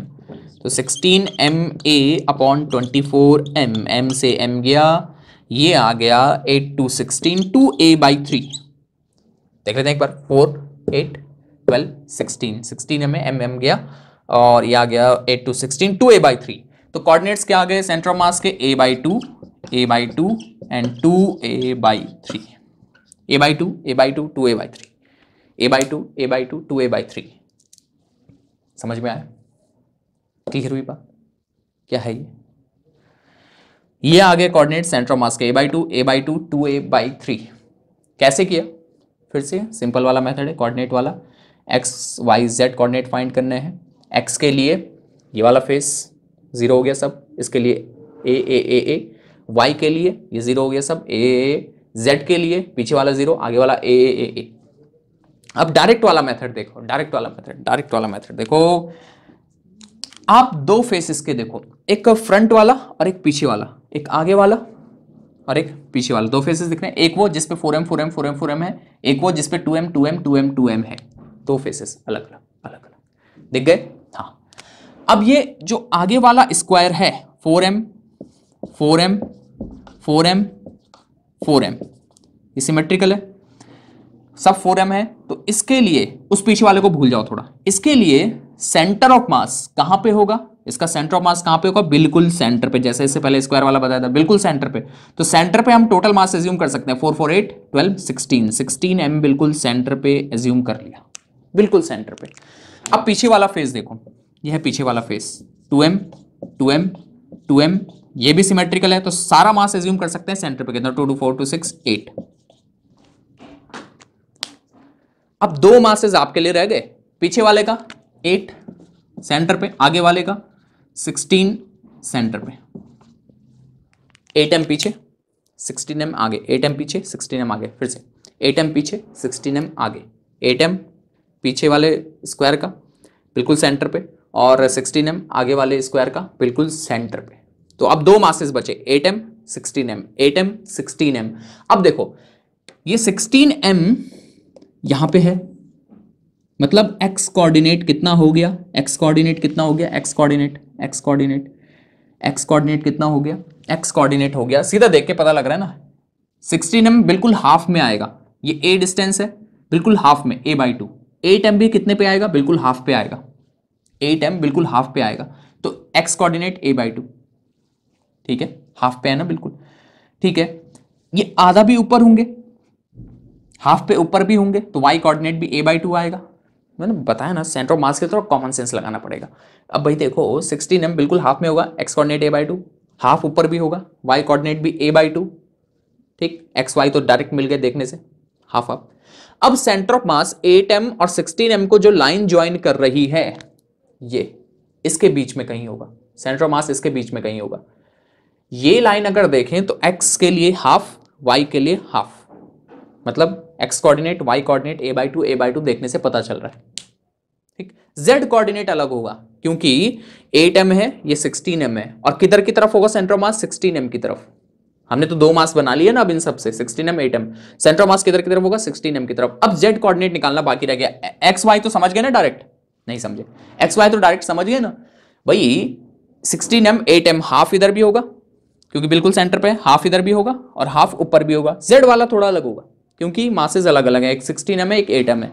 A: तो 16ma अपॉन 24m, m से m गया, ये आ गया 8 2 16 2a/3। देख लेते हैं एक बार, 4 8 12 16 16 में m गया और ये आ गया 8 2 16 2a/3। तो कोऑर्डिनेट्स क्या आ गए सेंटर ऑफ मास के, a/2 and 2a/3, a/2 a/2 2a/3, a/2 2a/3। समझ में आया, क्लियर हुई बात, क्या है ये आ गए कोऑर्डिनेट सेंटर ऑफ मास के, a/2 2a/3। कैसे किया, फिर से सिंपल वाला मेथड है, कोऑर्डिनेट वाला, x y z coordinate find करने हैं। x के लिए ये वाला फेस 0 हो गया सब, इसके लिए a, y के लिए ये 0 हो गया सब, a, z के लिए पीछे वाला 0, आगे वाला a। अब डायरेक्ट वाला मेथड देखो, डायरेक्ट वाला मेथड देखो, आप दो फेसेस के देखो, एक फ्रंट वाला और एक पीछे वाला, एक आगे वाला और एक पीछे वाला, दो फेसेस दिख रहे हैं, एक वो जिसपे 4m 4m 4m 4m है, एक वो जिसपे 2m 2m 2m 2m है, दो फेसेस अलग अलग दिख गए। हाँ अब ये जो आगे वाला स्क्वायर है 4m 4m 4m 4m, ये सिमेट्रिकल है, सब 4m है, तो इसके लिए उस पीछे वाले को भूल जाओ थोड़ा, इसके लिए सेंटर ऑफ मास कहां पे होगा, इसका सेंटर ऑफ मास कहां पे होगा, बिल्कुल सेंटर पे, जैसे इससे पहले स्क्वायर वाला बताया था, बिल्कुल सेंटर पे। तो सेंटर पे हम टोटल मास एज्यूम कर सकते हैं 4 4 8 12 16 16m बिल्कुल सेंटर पे एज्यूम कर लिया, बिल्कुल सेंटर पे। अब पीछे वाला फेस देखो, यह है पीछे वाला फेस 2m 2m 2m, ये भी सिमेट्रिकल है, तो सारा मास एज्यूम कर सकते हैं सेंटर पे, कितना 2 2 4 2 6 8। अब दो मासेस आपके लिए रह गए, पीछे वाले का 8 सेंटर पे, आगे वाले का 16 सेंटर पे, 8m पीछे 16m आगे, 8m पीछे 16m आगे, फिर से 8m पीछे 16m आगे, 8m पीछे वाले स्क्वायर का बिल्कुल सेंटर पे और 16m आगे वाले स्क्वायर का बिल्कुल सेंटर पे। तो अब दो मासेस बचे 8m 16m, 8m 16m। अब देखो ये 16m यहां पे है, मतलब x कोऑर्डिनेट कितना हो गया, x कोऑर्डिनेट कितना हो गया, x कोऑर्डिनेट कितना हो गया, x कोऑर्डिनेट हो गया, सीधा देख के पता लग रहा है ना, 16m बिल्कुल हाफ में आएगा, ये a डिस्टेंस है बिल्कुल हाफ में, a/2, 8m भी कितने पे आएगा, बिल्कुल हाफ पे आएगा, 8m बिल्कुल हाफ पे आएगा, तो x कोऑर्डिनेट a/2, ठीक है, हाफ पे है ना बिल्कुल, ठीक है, ये आधा भी ऊपर होंगे, हाफ पे ऊपर भी होंगे, तो y कोऑर्डिनेट भी a/2 आएगा। मैंने बताया ना सेंटर ऑफ मास के थोड़ा कॉमन सेंस लगाना पड़ेगा। अब भाई देखो 16m बिल्कुल हाफ में होगा, x कोऑर्डिनेट a/2, हाफ ऊपर भी होगा, y कोऑर्डिनेट भी a/2, ठीक, x y तो डायरेक्ट मिल गए देखने से, हाफ हाफ। अब सेंटर ऑफ मास 8m और 16m को जो लाइन ज्वाइन कर रही है, ये इसके बीच में कहीं होगा, सेंटर ऑफ मास इसके बीच में कहीं होगा। ये लाइन अगर देखें तो x के लिए हाफ, y के लिए हाफ, मतलब x coordinate y coordinate a/2 देखने से पता चल रहा है, ठीक। z कोऑर्डिनेट अलग होगा क्योंकि 8m है, ये 16m है, और किधर की तरफ होगा सेंटर ऑफ मास, 16m की तरफ। हमने तो दो मास बना लिया ना अब इन सब से, 16m 8m, सेंटर ऑफ मास किधर की तरफ होगा, 16m की तरफ। अब z कोऑर्डिनेट निकालना बाकी रह गया, x y तो समझ गए ना डायरेक्ट, नहीं समझे? एक्स वाई तो डायरेक्ट समझ गए ना भाई, 16m 8m हाफ इधर भी होगा क्योंकि बिल्कुल सेंटर पे, हाफ इधर भी होगा और हाफ ऊपर भी होगा। जेड वाला थोड़ा अलग होगा क्योंकि मासेस अलग अलग है, एक 16m है एक 8m है,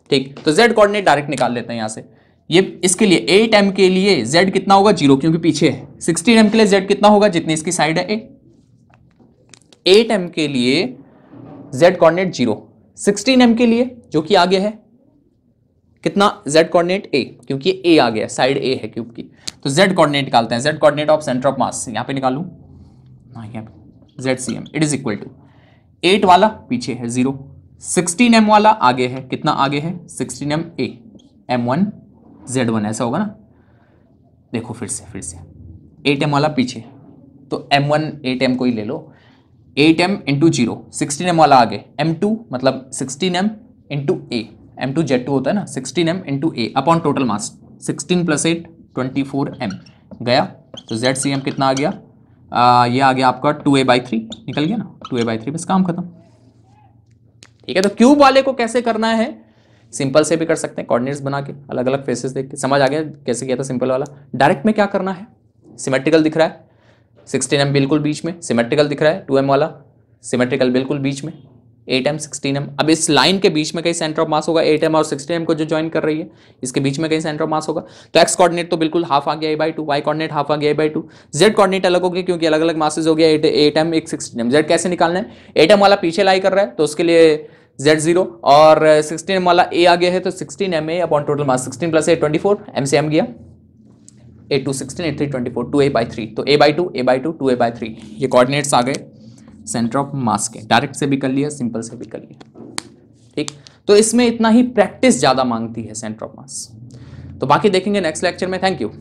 A: ठीक। तो जेड कोऑर्डिनेट डायरेक्ट निकाल लेते हैं यहां से। ये इसके लिए 8m के लिए जेड कितना होगा 0 क्योंकि पीछे है। 16m के लिए जेड कितना होगा जितनी इसकी साइड है a। 8m के लिए जेड कोऑर्डिनेट 0, 16m के लिए जो कि आगे है कितना जेड कोऑर्डिनेट a क्योंकि a आ गया, साइड a है क्यूब की। तो जेड कोऑर्डिनेट निकालते हैं, z coordinate of centre of mass यहां पे निकालूं, z c m it is equal to 8 वाला पीछे है 0, 16m वाला आगे है, कितना आगे है 16m a, m1 z1 ऐसा होगा ना। देखो फिर से 8m वाला पीछे तो m1 8m को ही ले लो, 8m इंटू 0, 16m वाला आगे m2 मतलब 16m into a, m2 z2 होता है ना, 16m into a upon total mass 16 + 8 24m गया। तो ZCM कितना आ गया, ये आ गया आपका 2a/3 निकल गया ना, 2a/3 बस काम खत्म। ठीक है, तो क्यूब वाले को कैसे करना है, सिंपल से भी कर सकते हैं, कोऑर्डिनेट्स बना के अलग अलग फेसेस देख के। समझ आ गया कैसे किया था सिंपल वाला। डायरेक्ट में क्या करना है, सिमेट्रिकल दिख रहा है 16m बिल्कुल बीच में, सिमेट्रिकल दिख रहा है 2m वाला सिमेट्रिकल बिल्कुल बीच में, 8m 16m। अब इस लाइन के बीच में कहीं सेंटर ऑफ मास होगा, 8m और 16m को जो ज्वाइन कर रही है इसके बीच में कहीं सेंटर ऑफ मास होगा। तो एक्स कोऑर्डिनेट तो बिल्कुल हाफ आ गया a/2, वाई कोऑर्डिनेट हाफ आ गया a/2, जेड कोऑर्डिनेट अलग हो गया क्योंकि अलग अलग मासेस हो गया 8m एक 16m। जेड कैसे निकालना है, 8m वाला पीछे लाई कर रहा है तो उसके लिए z0 और 16m वाला a आगे है तो 16ma अपॉन टोटल मास 16 + 8 24 m से m गया 8 2 16 8 3 24 2a/3। तो a/2 a/2 2a/3 ये कोऑर्डिनेट्स आ गए सेंटर ऑफ मास के। डायरेक्ट से भी कर लिया, सिंपल से भी कर लिया, ठीक। तो इसमें इतना ही प्रैक्टिस ज्यादा मांगती है सेंटर ऑफ मास। तो बाकी देखेंगे नेक्स्ट लेक्चर में। Thank you.